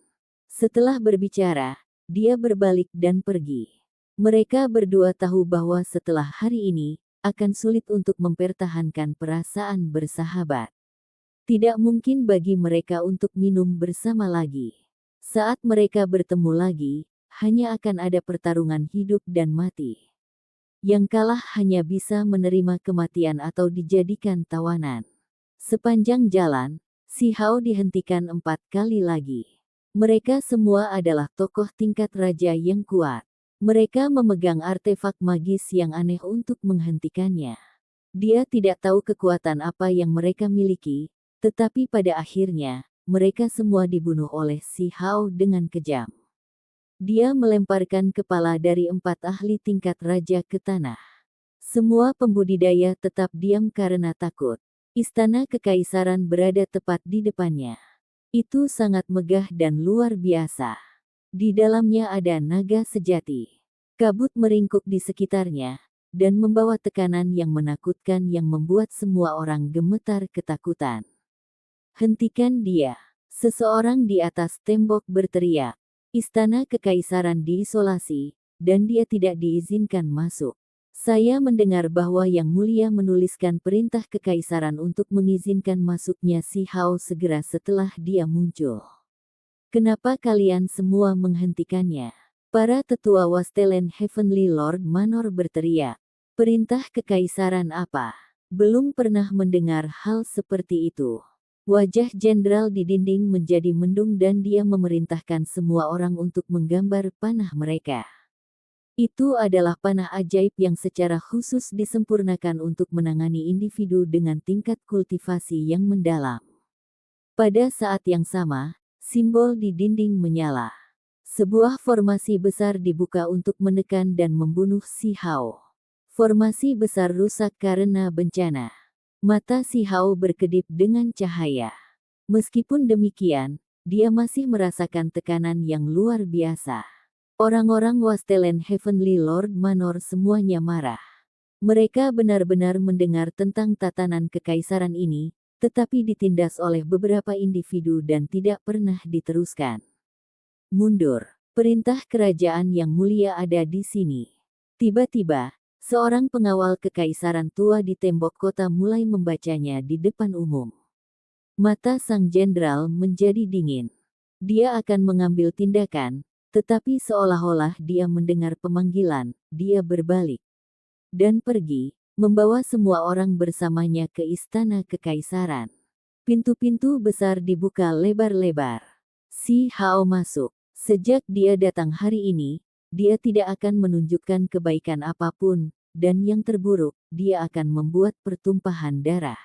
Setelah berbicara, dia berbalik dan pergi. Mereka berdua tahu bahwa setelah hari ini, akan sulit untuk mempertahankan perasaan bersahabat. Tidak mungkin bagi mereka untuk minum bersama lagi. Saat mereka bertemu lagi, hanya akan ada pertarungan hidup dan mati. Yang kalah hanya bisa menerima kematian atau dijadikan tawanan. Sepanjang jalan, Si Hao dihentikan 4 kali lagi. Mereka semua adalah tokoh tingkat raja yang kuat. Mereka memegang artefak magis yang aneh untuk menghentikannya. Dia tidak tahu kekuatan apa yang mereka miliki, tetapi pada akhirnya, mereka semua dibunuh oleh Si Hao dengan kejam. Dia melemparkan kepala dari 4 ahli tingkat raja ke tanah. Semua pembudidaya tetap diam karena takut. Istana kekaisaran berada tepat di depannya. Itu sangat megah dan luar biasa. Di dalamnya ada naga sejati. Kabut meringkuk di sekitarnya, dan membawa tekanan yang menakutkan yang membuat semua orang gemetar ketakutan. Hentikan dia! Seseorang di atas tembok berteriak. Istana kekaisaran diisolasi, dan dia tidak diizinkan masuk. Saya mendengar bahwa Yang Mulia menuliskan perintah kekaisaran untuk mengizinkan masuknya Si Hao segera setelah dia muncul. Kenapa kalian semua menghentikannya? Para tetua Wastelen Heavenly Lord Manor berteriak. Perintah kekaisaran apa? Belum pernah mendengar hal seperti itu. Wajah jenderal di dinding menjadi mendung dan dia memerintahkan semua orang untuk menggambar panah mereka. Itu adalah panah ajaib yang secara khusus disempurnakan untuk menangani individu dengan tingkat kultivasi yang mendalam. Pada saat yang sama, simbol di dinding menyala. Sebuah formasi besar dibuka untuk menekan dan membunuh Si Hao. Formasi besar rusak karena bencana. Mata Si Hao berkedip dengan cahaya. Meskipun demikian, dia masih merasakan tekanan yang luar biasa. Orang-orang Wastelen Heavenly Lord Manor semuanya marah. Mereka benar-benar mendengar tentang tatanan kekaisaran ini, tetapi ditindas oleh beberapa individu dan tidak pernah diteruskan. Mundur. Perintah kerajaan yang mulia ada di sini. Tiba-tiba, seorang pengawal kekaisaran tua di tembok kota mulai membacanya di depan umum. Mata sang jenderal menjadi dingin. Dia akan mengambil tindakan, tetapi seolah-olah dia mendengar pemanggilan, dia berbalik. Dan pergi, membawa semua orang bersamanya ke istana kekaisaran. Pintu-pintu besar dibuka lebar-lebar. Si Hao masuk. Sejak dia datang hari ini, dia tidak akan menunjukkan kebaikan apapun, dan yang terburuk, dia akan membuat pertumpahan darah.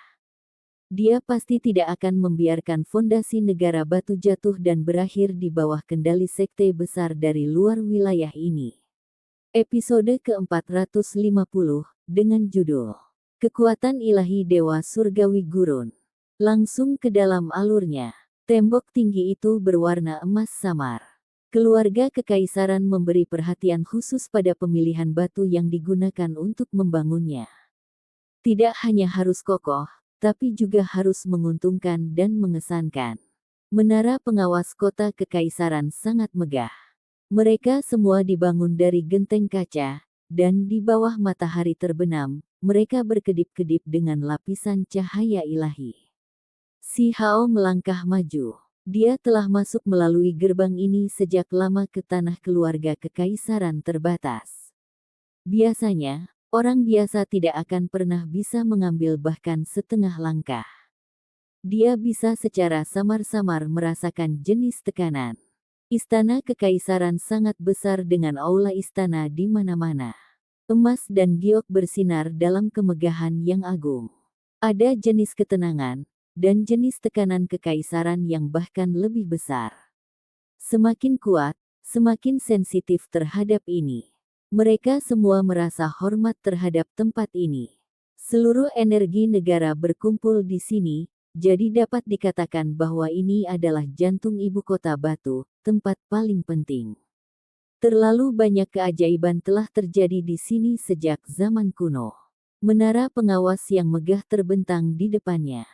Dia pasti tidak akan membiarkan fondasi negara batu jatuh dan berakhir di bawah kendali sekte besar dari luar wilayah ini. Episode ke-450, dengan judul Kekuatan Ilahi Dewa Surgawi Gurun. Langsung ke dalam alurnya. Tembok tinggi itu berwarna emas samar. Keluarga kekaisaran memberi perhatian khusus pada pemilihan batu yang digunakan untuk membangunnya. Tidak hanya harus kokoh, tapi juga harus menguntungkan dan mengesankan. Menara pengawas kota kekaisaran sangat megah. Mereka semua dibangun dari genteng kaca, dan di bawah matahari terbenam, mereka berkedip-kedip dengan lapisan cahaya ilahi. Si Hao melangkah maju. Dia telah masuk melalui gerbang ini sejak lama ke tanah keluarga kekaisaran terbatas. Biasanya, orang biasa tidak akan pernah bisa mengambil bahkan setengah langkah. Dia bisa secara samar-samar merasakan jenis tekanan. Istana kekaisaran sangat besar dengan aula istana di mana-mana. Emas dan giok bersinar dalam kemegahan yang agung. Ada jenis ketenangan, dan jenis tekanan kekaisaran yang bahkan lebih besar. Semakin kuat, semakin sensitif terhadap ini. Mereka semua merasa hormat terhadap tempat ini. Seluruh energi negara berkumpul di sini, jadi dapat dikatakan bahwa ini adalah jantung ibu kota batu, tempat paling penting. Terlalu banyak keajaiban telah terjadi di sini sejak zaman kuno. Menara pengawas yang megah terbentang di depannya.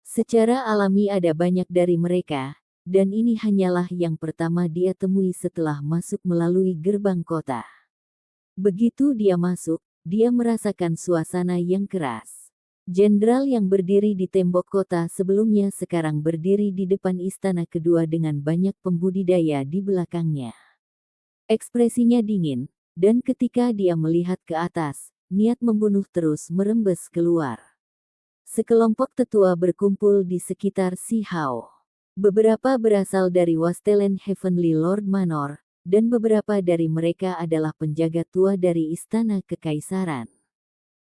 Secara alami ada banyak dari mereka, dan ini hanyalah yang pertama dia temui setelah masuk melalui gerbang kota. Begitu dia masuk, dia merasakan suasana yang keras. Jenderal yang berdiri di tembok kota sebelumnya sekarang berdiri di depan istana kedua dengan banyak pembudidaya di belakangnya. Ekspresinya dingin, dan ketika dia melihat ke atas, niat membunuh terus merembes keluar. Sekelompok tetua berkumpul di sekitar Si Hao. Beberapa berasal dari Wastelen Heavenly Lord Manor, dan beberapa dari mereka adalah penjaga tua dari Istana Kekaisaran.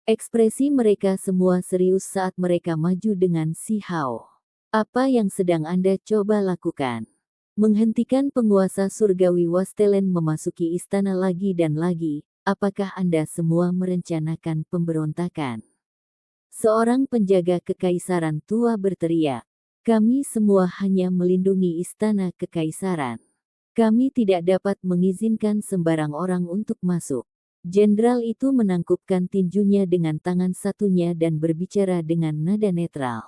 Ekspresi mereka semua serius saat mereka maju dengan Si Hao. Apa yang sedang Anda coba lakukan? Menghentikan penguasa surgawi Wastelen memasuki istana lagi dan lagi, apakah Anda semua merencanakan pemberontakan? Seorang penjaga kekaisaran tua berteriak, "Kami semua hanya melindungi istana kekaisaran. Kami tidak dapat mengizinkan sembarang orang untuk masuk." Jenderal itu menangkupkan tinjunya dengan tangan satunya dan berbicara dengan nada netral.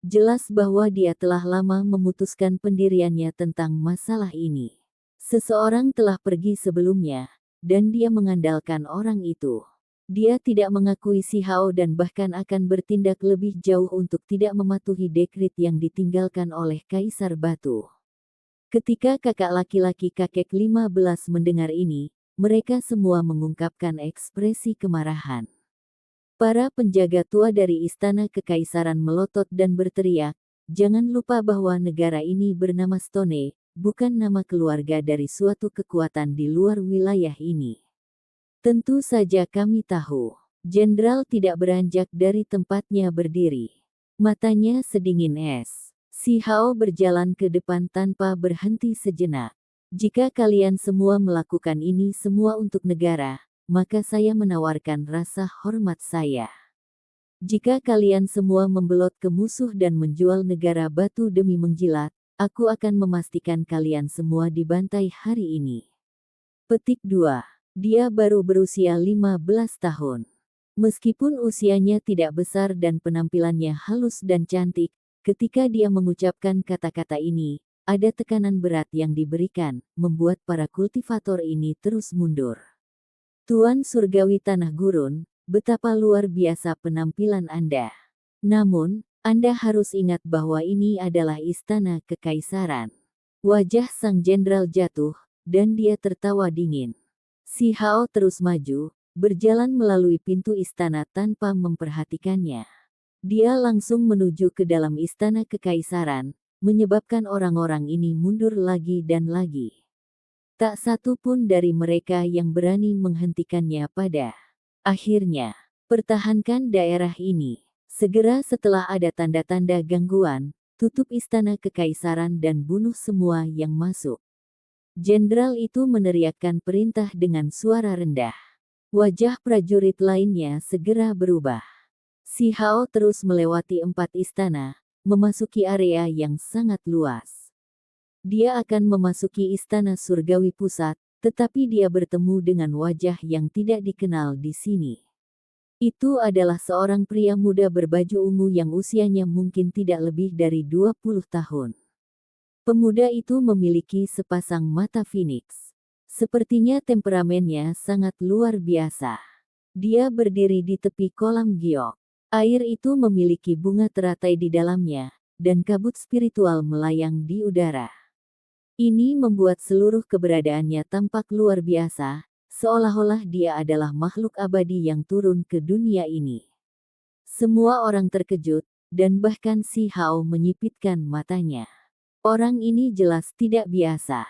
Jelas bahwa dia telah lama memutuskan pendiriannya tentang masalah ini. Seseorang telah pergi sebelumnya, dan dia mengandalkan orang itu. Dia tidak mengakui Si Hao dan bahkan akan bertindak lebih jauh untuk tidak mematuhi dekrit yang ditinggalkan oleh Kaisar Batu. Ketika kakak laki-laki kakek 15 mendengar ini, mereka semua mengungkapkan ekspresi kemarahan. Para penjaga tua dari Istana Kekaisaran melotot dan berteriak, "Jangan lupa bahwa negara ini bernama Stone, bukan nama keluarga dari suatu kekuatan di luar wilayah ini." Tentu saja kami tahu. Jenderal tidak beranjak dari tempatnya berdiri. Matanya sedingin es. Si Hao berjalan ke depan tanpa berhenti sejenak. Jika kalian semua melakukan ini semua untuk negara, maka saya menawarkan rasa hormat saya. Jika kalian semua membelot ke musuh dan menjual negara batu demi menjilat, aku akan memastikan kalian semua dibantai hari ini. Petik 2. Dia baru berusia 15 tahun. Meskipun usianya tidak besar dan penampilannya halus dan cantik, ketika dia mengucapkan kata-kata ini, ada tekanan berat yang diberikan, membuat para kultivator ini terus mundur. Tuan Surgawi Tanah Gurun, betapa luar biasa penampilan Anda. Namun, Anda harus ingat bahwa ini adalah istana kekaisaran. Wajah sang jenderal jatuh, dan dia tertawa dingin. Si Hao terus maju, berjalan melalui pintu istana tanpa memperhatikannya. Dia langsung menuju ke dalam istana kekaisaran, menyebabkan orang-orang ini mundur lagi dan lagi. Tak satu pun dari mereka yang berani menghentikannya pada akhirnya. Pertahankan daerah ini. Segera setelah ada tanda-tanda gangguan, tutup istana kekaisaran dan bunuh semua yang masuk. Jenderal itu meneriakkan perintah dengan suara rendah. Wajah prajurit lainnya segera berubah. Si Hao terus melewati 4 istana, memasuki area yang sangat luas. Dia akan memasuki istana surgawi pusat, tetapi dia bertemu dengan wajah yang tidak dikenal di sini. Itu adalah seorang pria muda berbaju ungu yang usianya mungkin tidak lebih dari 20 tahun. Pemuda itu memiliki sepasang mata phoenix. Sepertinya temperamennya sangat luar biasa. Dia berdiri di tepi kolam giok. Air itu memiliki bunga teratai di dalamnya, dan kabut spiritual melayang di udara. Ini membuat seluruh keberadaannya tampak luar biasa, seolah-olah dia adalah makhluk abadi yang turun ke dunia ini. Semua orang terkejut, dan bahkan Si Hao menyipitkan matanya. Orang ini jelas tidak biasa.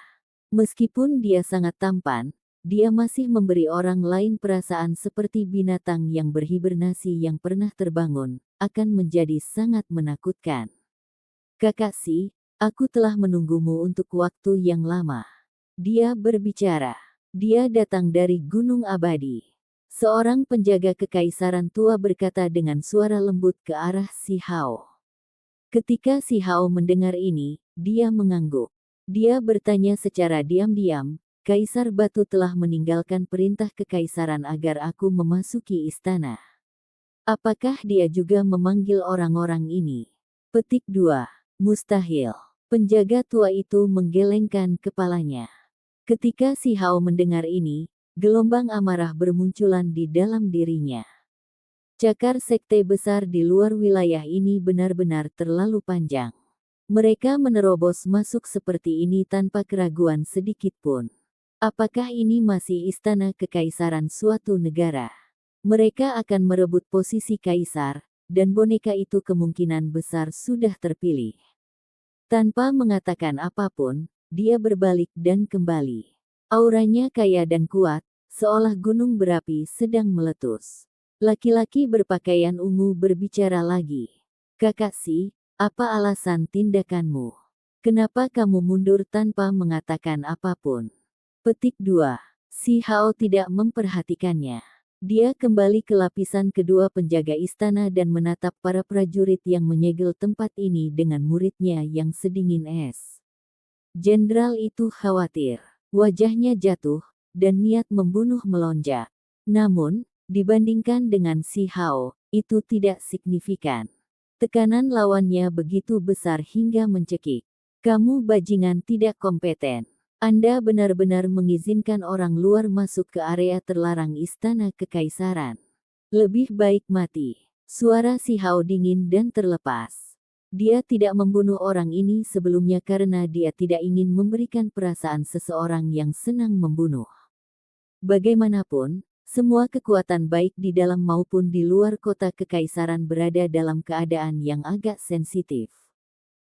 Meskipun dia sangat tampan, dia masih memberi orang lain perasaan seperti binatang yang berhibernasi yang pernah terbangun, akan menjadi sangat menakutkan. Kakak Si, aku telah menunggumu untuk waktu yang lama. Dia berbicara. Dia datang dari Gunung Abadi. Seorang penjaga kekaisaran tua berkata dengan suara lembut ke arah Si Hao. Ketika Si Hao mendengar ini, dia mengangguk. Dia bertanya secara diam-diam, Kaisar Batu telah meninggalkan perintah kekaisaran agar aku memasuki istana. Apakah dia juga memanggil orang-orang ini? Petik 2. Mustahil. Penjaga tua itu menggelengkan kepalanya. Ketika Si Hao mendengar ini, gelombang amarah bermunculan di dalam dirinya. Cakar sekte besar di luar wilayah ini benar-benar terlalu panjang. Mereka menerobos masuk seperti ini tanpa keraguan sedikit pun. Apakah ini masih istana kekaisaran suatu negara? Mereka akan merebut posisi kaisar, dan boneka itu kemungkinan besar sudah terpilih. Tanpa mengatakan apapun, dia berbalik dan kembali. Auranya kaya dan kuat, seolah gunung berapi sedang meletus. Laki-laki berpakaian ungu berbicara lagi. Kakak Si, apa alasan tindakanmu? Kenapa kamu mundur tanpa mengatakan apapun? Petik 2. Si Hao tidak memperhatikannya. Dia kembali ke lapisan kedua penjaga istana dan menatap para prajurit yang menyegel tempat ini dengan muridnya yang sedingin es. Jenderal itu khawatir. Wajahnya jatuh, dan niat membunuh melonjak. Namun, dibandingkan dengan Si Hao, itu tidak signifikan. Tekanan lawannya begitu besar hingga mencekik. Kamu bajingan tidak kompeten. Anda benar-benar mengizinkan orang luar masuk ke area terlarang istana kekaisaran. Lebih baik mati. Suara Si Hao dingin dan terlepas. Dia tidak membunuh orang ini sebelumnya karena dia tidak ingin memberikan perasaan seseorang yang senang membunuh. Bagaimanapun, semua kekuatan baik di dalam maupun di luar kota kekaisaran berada dalam keadaan yang agak sensitif.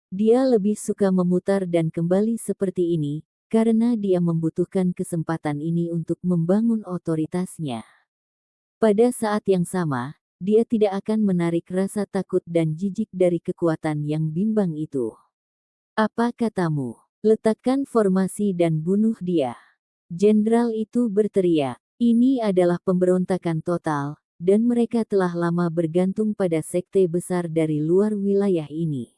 Dia lebih suka memutar dan kembali seperti ini, karena dia membutuhkan kesempatan ini untuk membangun otoritasnya. Pada saat yang sama, dia tidak akan menarik rasa takut dan jijik dari kekuatan yang bimbang itu. Apa katamu? Letakkan formasi dan bunuh dia. Jenderal itu berteriak. Ini adalah pemberontakan total, dan mereka telah lama bergantung pada sekte besar dari luar wilayah ini.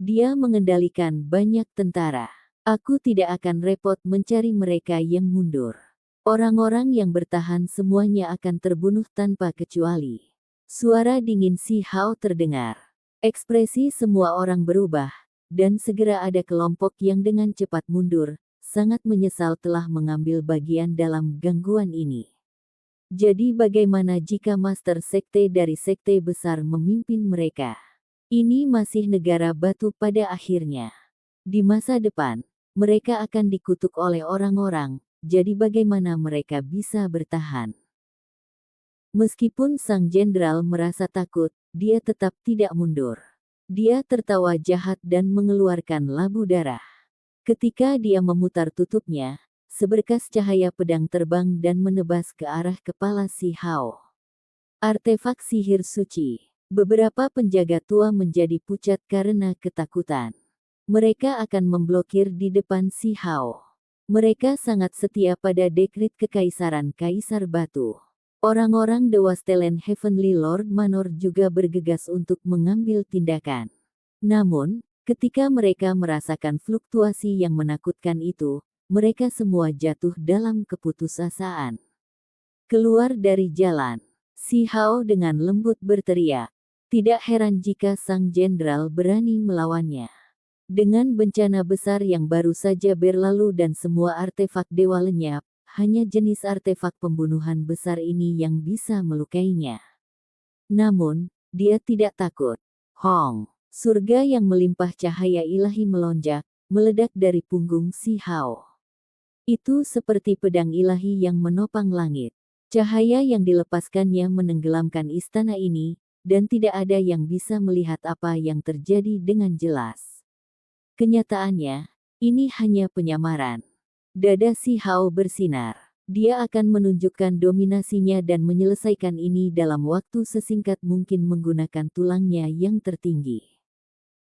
Dia mengendalikan banyak tentara. Aku tidak akan repot mencari mereka yang mundur. Orang-orang yang bertahan semuanya akan terbunuh tanpa kecuali. Suara dingin Si Hao terdengar. Ekspresi semua orang berubah, dan segera ada kelompok yang dengan cepat mundur, sangat menyesal telah mengambil bagian dalam gangguan ini. Jadi bagaimana jika master sekte dari sekte besar memimpin mereka? Ini masih negara batu pada akhirnya. Di masa depan, mereka akan dikutuk oleh orang-orang, jadi bagaimana mereka bisa bertahan? Meskipun sang jenderal merasa takut, dia tetap tidak mundur. Dia tertawa jahat dan mengeluarkan labu darah. Ketika dia memutar tutupnya, seberkas cahaya pedang terbang dan menebas ke arah kepala Si Hao. Artefak sihir suci. Beberapa penjaga tua menjadi pucat karena ketakutan. Mereka akan memblokir di depan Si Hao. Mereka sangat setia pada dekrit kekaisaran Kaisar Batu. Orang-orang The Wastelen Heavenly Lord Manor juga bergegas untuk mengambil tindakan. Namun, ketika mereka merasakan fluktuasi yang menakutkan itu, mereka semua jatuh dalam keputusasaan. Keluar dari jalan, Si Hao dengan lembut berteriak. Tidak heran jika sang jenderal berani melawannya. Dengan bencana besar yang baru saja berlalu dan semua artefak dewa lenyap, hanya jenis artefak pembunuhan besar ini yang bisa melukainya. Namun, dia tidak takut. Hong, surga yang melimpah cahaya ilahi melonjak, meledak dari punggung Si Hao. Itu seperti pedang ilahi yang menopang langit. Cahaya yang dilepaskannya menenggelamkan istana ini, dan tidak ada yang bisa melihat apa yang terjadi dengan jelas. Kenyataannya, ini hanya penyamaran. Dada Si Hao bersinar. Dia akan menunjukkan dominasinya dan menyelesaikan ini dalam waktu sesingkat mungkin menggunakan tulangnya yang tertinggi.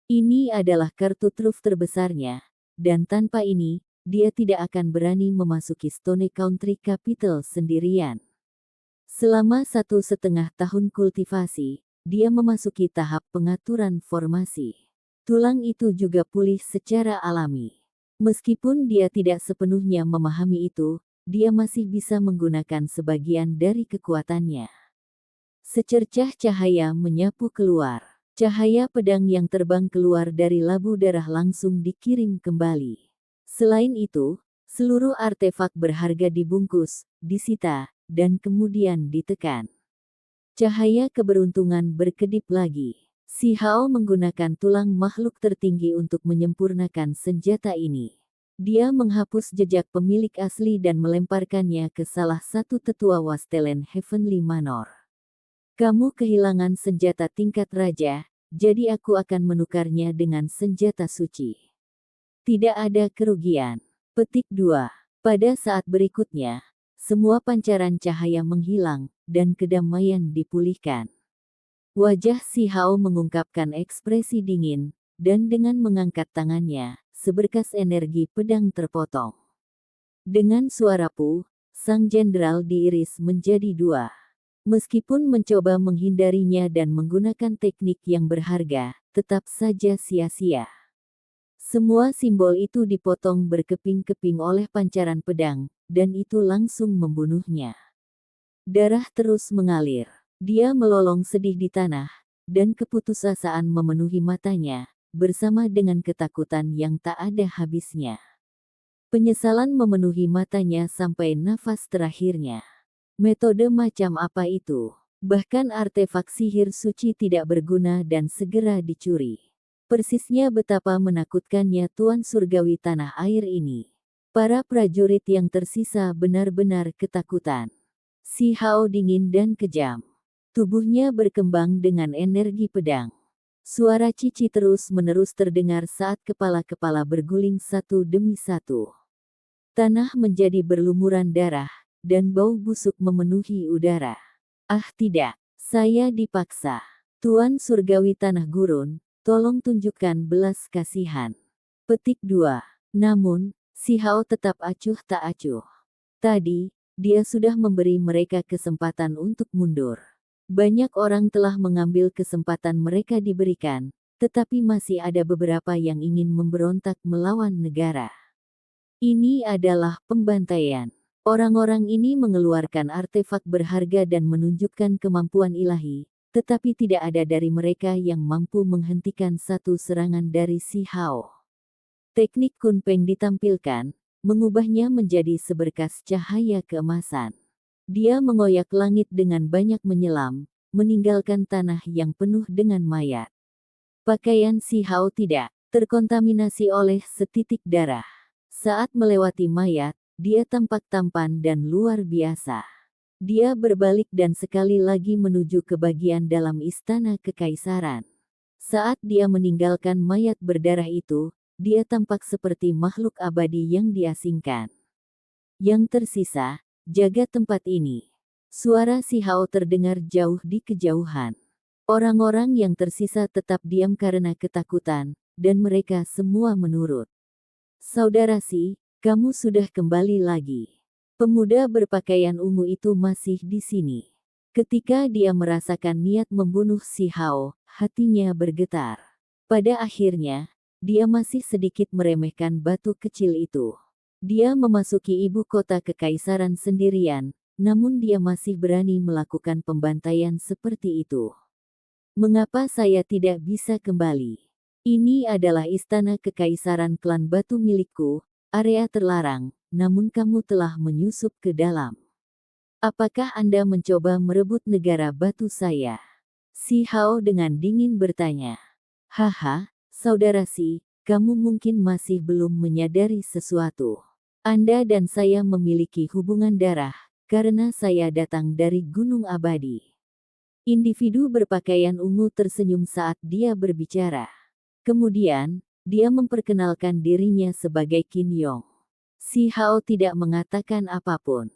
Ini adalah kartu truf terbesarnya, dan tanpa ini, dia tidak akan berani memasuki Stone Country Capital sendirian. Selama 1,5 tahun kultivasi, dia memasuki tahap pengaturan formasi. Tulang itu juga pulih secara alami. Meskipun dia tidak sepenuhnya memahami itu, dia masih bisa menggunakan sebagian dari kekuatannya. Secercah cahaya menyapu keluar. Cahaya pedang yang terbang keluar dari labu darah langsung dikirim kembali. Selain itu, seluruh artefak berharga dibungkus, disita, dan kemudian ditekan. Cahaya keberuntungan berkedip lagi. Si Hao menggunakan tulang makhluk tertinggi untuk menyempurnakan senjata ini. Dia menghapus jejak pemilik asli dan melemparkannya ke salah satu tetua Wastelen Heavenly Manor. Kamu kehilangan senjata tingkat raja, jadi aku akan menukarnya dengan senjata suci. Tidak ada kerugian. Petik 2. Pada saat berikutnya, semua pancaran cahaya menghilang, dan kedamaian dipulihkan. Wajah Si Hao mengungkapkan ekspresi dingin, dan dengan mengangkat tangannya, seberkas energi pedang terpotong. Dengan suara puh, sang jenderal diiris menjadi dua. Meskipun mencoba menghindarinya dan menggunakan teknik yang berharga, tetap saja sia-sia. Semua simbol itu dipotong berkeping-keping oleh pancaran pedang, dan itu langsung membunuhnya. Darah terus mengalir. Dia melolong sedih di tanah, dan keputusasaan memenuhi matanya, bersama dengan ketakutan yang tak ada habisnya. Penyesalan memenuhi matanya sampai nafas terakhirnya. Metode macam apa itu? Bahkan artefak sihir suci tidak berguna dan segera dicuri. Persisnya betapa menakutkannya Tuan Surgawi tanah air ini. Para prajurit yang tersisa benar-benar ketakutan. Si Hao dingin dan kejam. Tubuhnya berkembang dengan energi pedang. Suara cici terus-menerus terdengar saat kepala-kepala berguling satu demi satu. Tanah menjadi berlumuran darah, dan bau busuk memenuhi udara. Ah tidak, saya dipaksa. Tuan Surgawi Tanah Gurun, tolong tunjukkan belas kasihan. Petik 2. Namun, Si Hao tetap acuh tak acuh. Tadi, dia sudah memberi mereka kesempatan untuk mundur. Banyak orang telah mengambil kesempatan mereka diberikan, tetapi masih ada beberapa yang ingin memberontak melawan negara. Ini adalah pembantaian. Orang-orang ini mengeluarkan artefak berharga dan menunjukkan kemampuan ilahi, tetapi tidak ada dari mereka yang mampu menghentikan satu serangan dari Si Hao. Teknik Kunpeng ditampilkan, mengubahnya menjadi seberkas cahaya keemasan. Dia mengoyak langit dengan banyak menyelam, meninggalkan tanah yang penuh dengan mayat. Pakaian Si Hao tidak terkontaminasi oleh setitik darah. Saat melewati mayat, dia tampak tampan dan luar biasa. Dia berbalik dan sekali lagi menuju ke bagian dalam istana kekaisaran. Saat dia meninggalkan mayat berdarah itu, dia tampak seperti makhluk abadi yang diasingkan. Yang tersisa, jaga tempat ini. Suara si Hao terdengar jauh di kejauhan. Orang-orang yang tersisa tetap diam karena ketakutan, dan mereka semua menurut. Saudara Si, kamu sudah kembali lagi. Pemuda berpakaian ungu itu masih di sini. Ketika dia merasakan niat membunuh si Hao, hatinya bergetar. Pada akhirnya, dia masih sedikit meremehkan batu kecil itu. Dia memasuki ibu kota kekaisaran sendirian, namun dia masih berani melakukan pembantaian seperti itu. Mengapa saya tidak bisa kembali? Ini adalah istana kekaisaran klan batu milikku, area terlarang, namun kamu telah menyusup ke dalam. Apakah Anda mencoba merebut negara batu saya? Si Hao dengan dingin bertanya. Haha, saudara Si, kamu mungkin masih belum menyadari sesuatu. Anda dan saya memiliki hubungan darah, karena saya datang dari Gunung Abadi. Individu berpakaian ungu tersenyum saat dia berbicara. Kemudian, dia memperkenalkan dirinya sebagai Qin Yong. Si Hao tidak mengatakan apapun.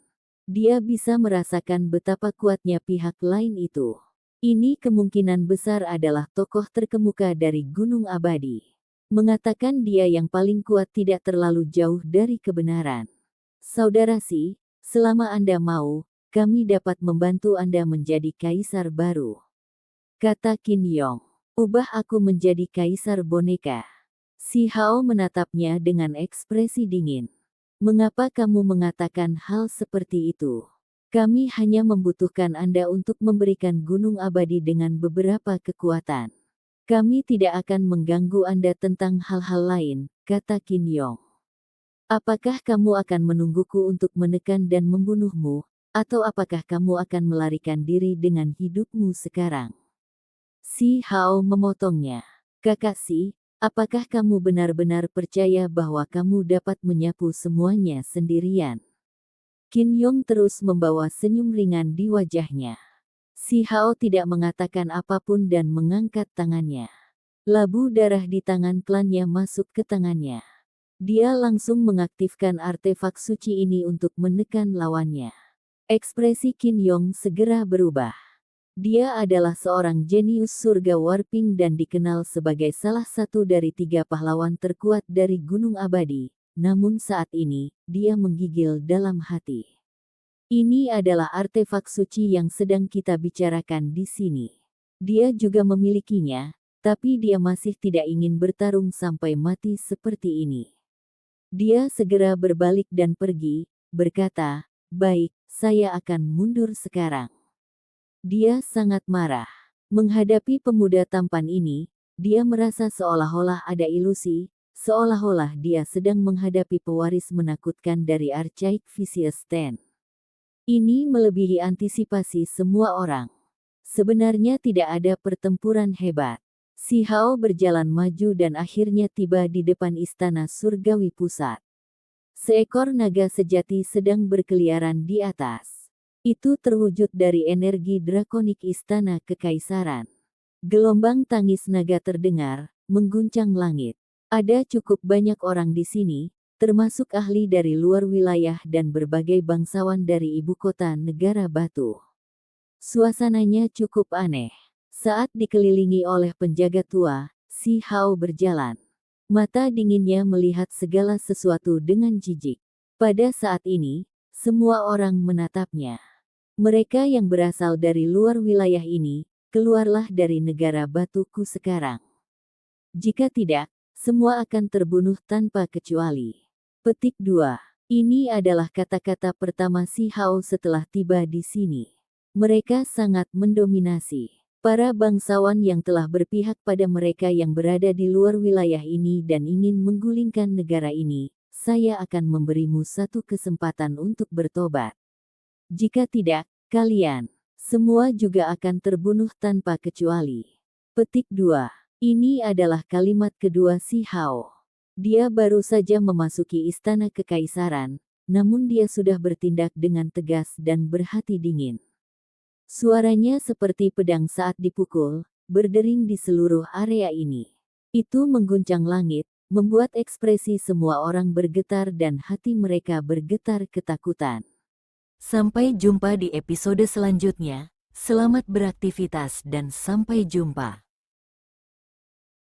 Dia bisa merasakan betapa kuatnya pihak lain itu. Ini kemungkinan besar adalah tokoh terkemuka dari Gunung Abadi. Mengatakan dia yang paling kuat tidak terlalu jauh dari kebenaran. Saudara Si, selama Anda mau, kami dapat membantu Anda menjadi kaisar baru. Kata Qin Yong. Ubah aku menjadi kaisar boneka. Si Hao menatapnya dengan ekspresi dingin. Mengapa kamu mengatakan hal seperti itu? Kami hanya membutuhkan Anda untuk memberikan Gunung Abadi dengan beberapa kekuatan. Kami tidak akan mengganggu Anda tentang hal-hal lain, kata Qin Yong. Apakah kamu akan menungguku untuk menekan dan membunuhmu, atau apakah kamu akan melarikan diri dengan hidupmu sekarang? Si Hao memotongnya. Kakak Si, apakah kamu benar-benar percaya bahwa kamu dapat menyapu semuanya sendirian? Qin Yong terus membawa senyum ringan di wajahnya. Si Hao tidak mengatakan apapun dan mengangkat tangannya. Labu darah di tangan klannya masuk ke tangannya. Dia langsung mengaktifkan artefak suci ini untuk menekan lawannya. Ekspresi Qin Yong segera berubah. Dia adalah seorang jenius surga warping dan dikenal sebagai salah satu dari 3 pahlawan terkuat dari Gunung Abadi. Namun saat ini, dia menggigil dalam hati. Ini adalah artefak suci yang sedang kita bicarakan di sini. Dia juga memilikinya, tapi dia masih tidak ingin bertarung sampai mati seperti ini. Dia segera berbalik dan pergi, berkata, "Baik, saya akan mundur sekarang." Dia sangat marah. Menghadapi pemuda tampan ini, dia merasa seolah-olah ada ilusi, seolah-olah dia sedang menghadapi pewaris menakutkan dari Archaic Vicious Ten. Ini melebihi antisipasi semua orang. Sebenarnya tidak ada pertempuran hebat. Si Hao berjalan maju dan akhirnya tiba di depan istana surgawi pusat. Seekor naga sejati sedang berkeliaran di atas. Itu terwujud dari energi drakonik istana kekaisaran. Gelombang tangis naga terdengar, mengguncang langit. Ada cukup banyak orang di sini, termasuk ahli dari luar wilayah dan berbagai bangsawan dari ibu kota negara batu. Suasananya cukup aneh. Saat dikelilingi oleh penjaga tua, si Hao berjalan. Mata dinginnya melihat segala sesuatu dengan jijik. Pada saat ini, semua orang menatapnya. Mereka yang berasal dari luar wilayah ini, keluarlah dari negara batuku sekarang. Jika tidak, semua akan terbunuh tanpa kecuali. Petik 2. Ini adalah kata-kata pertama si Hao setelah tiba di sini. Mereka sangat mendominasi. Para bangsawan yang telah berpihak pada mereka yang berada di luar wilayah ini dan ingin menggulingkan negara ini, saya akan memberimu satu kesempatan untuk bertobat. Jika tidak, kalian semua juga akan terbunuh tanpa kecuali. Petik 2. Ini adalah kalimat kedua si Hao. Dia baru saja memasuki istana kekaisaran, namun dia sudah bertindak dengan tegas dan berhati dingin. Suaranya seperti pedang saat dipukul, berdering di seluruh area ini. Itu mengguncang langit, membuat ekspresi semua orang bergetar dan hati mereka bergetar ketakutan. Sampai jumpa di episode selanjutnya. Selamat beraktivitas dan sampai jumpa.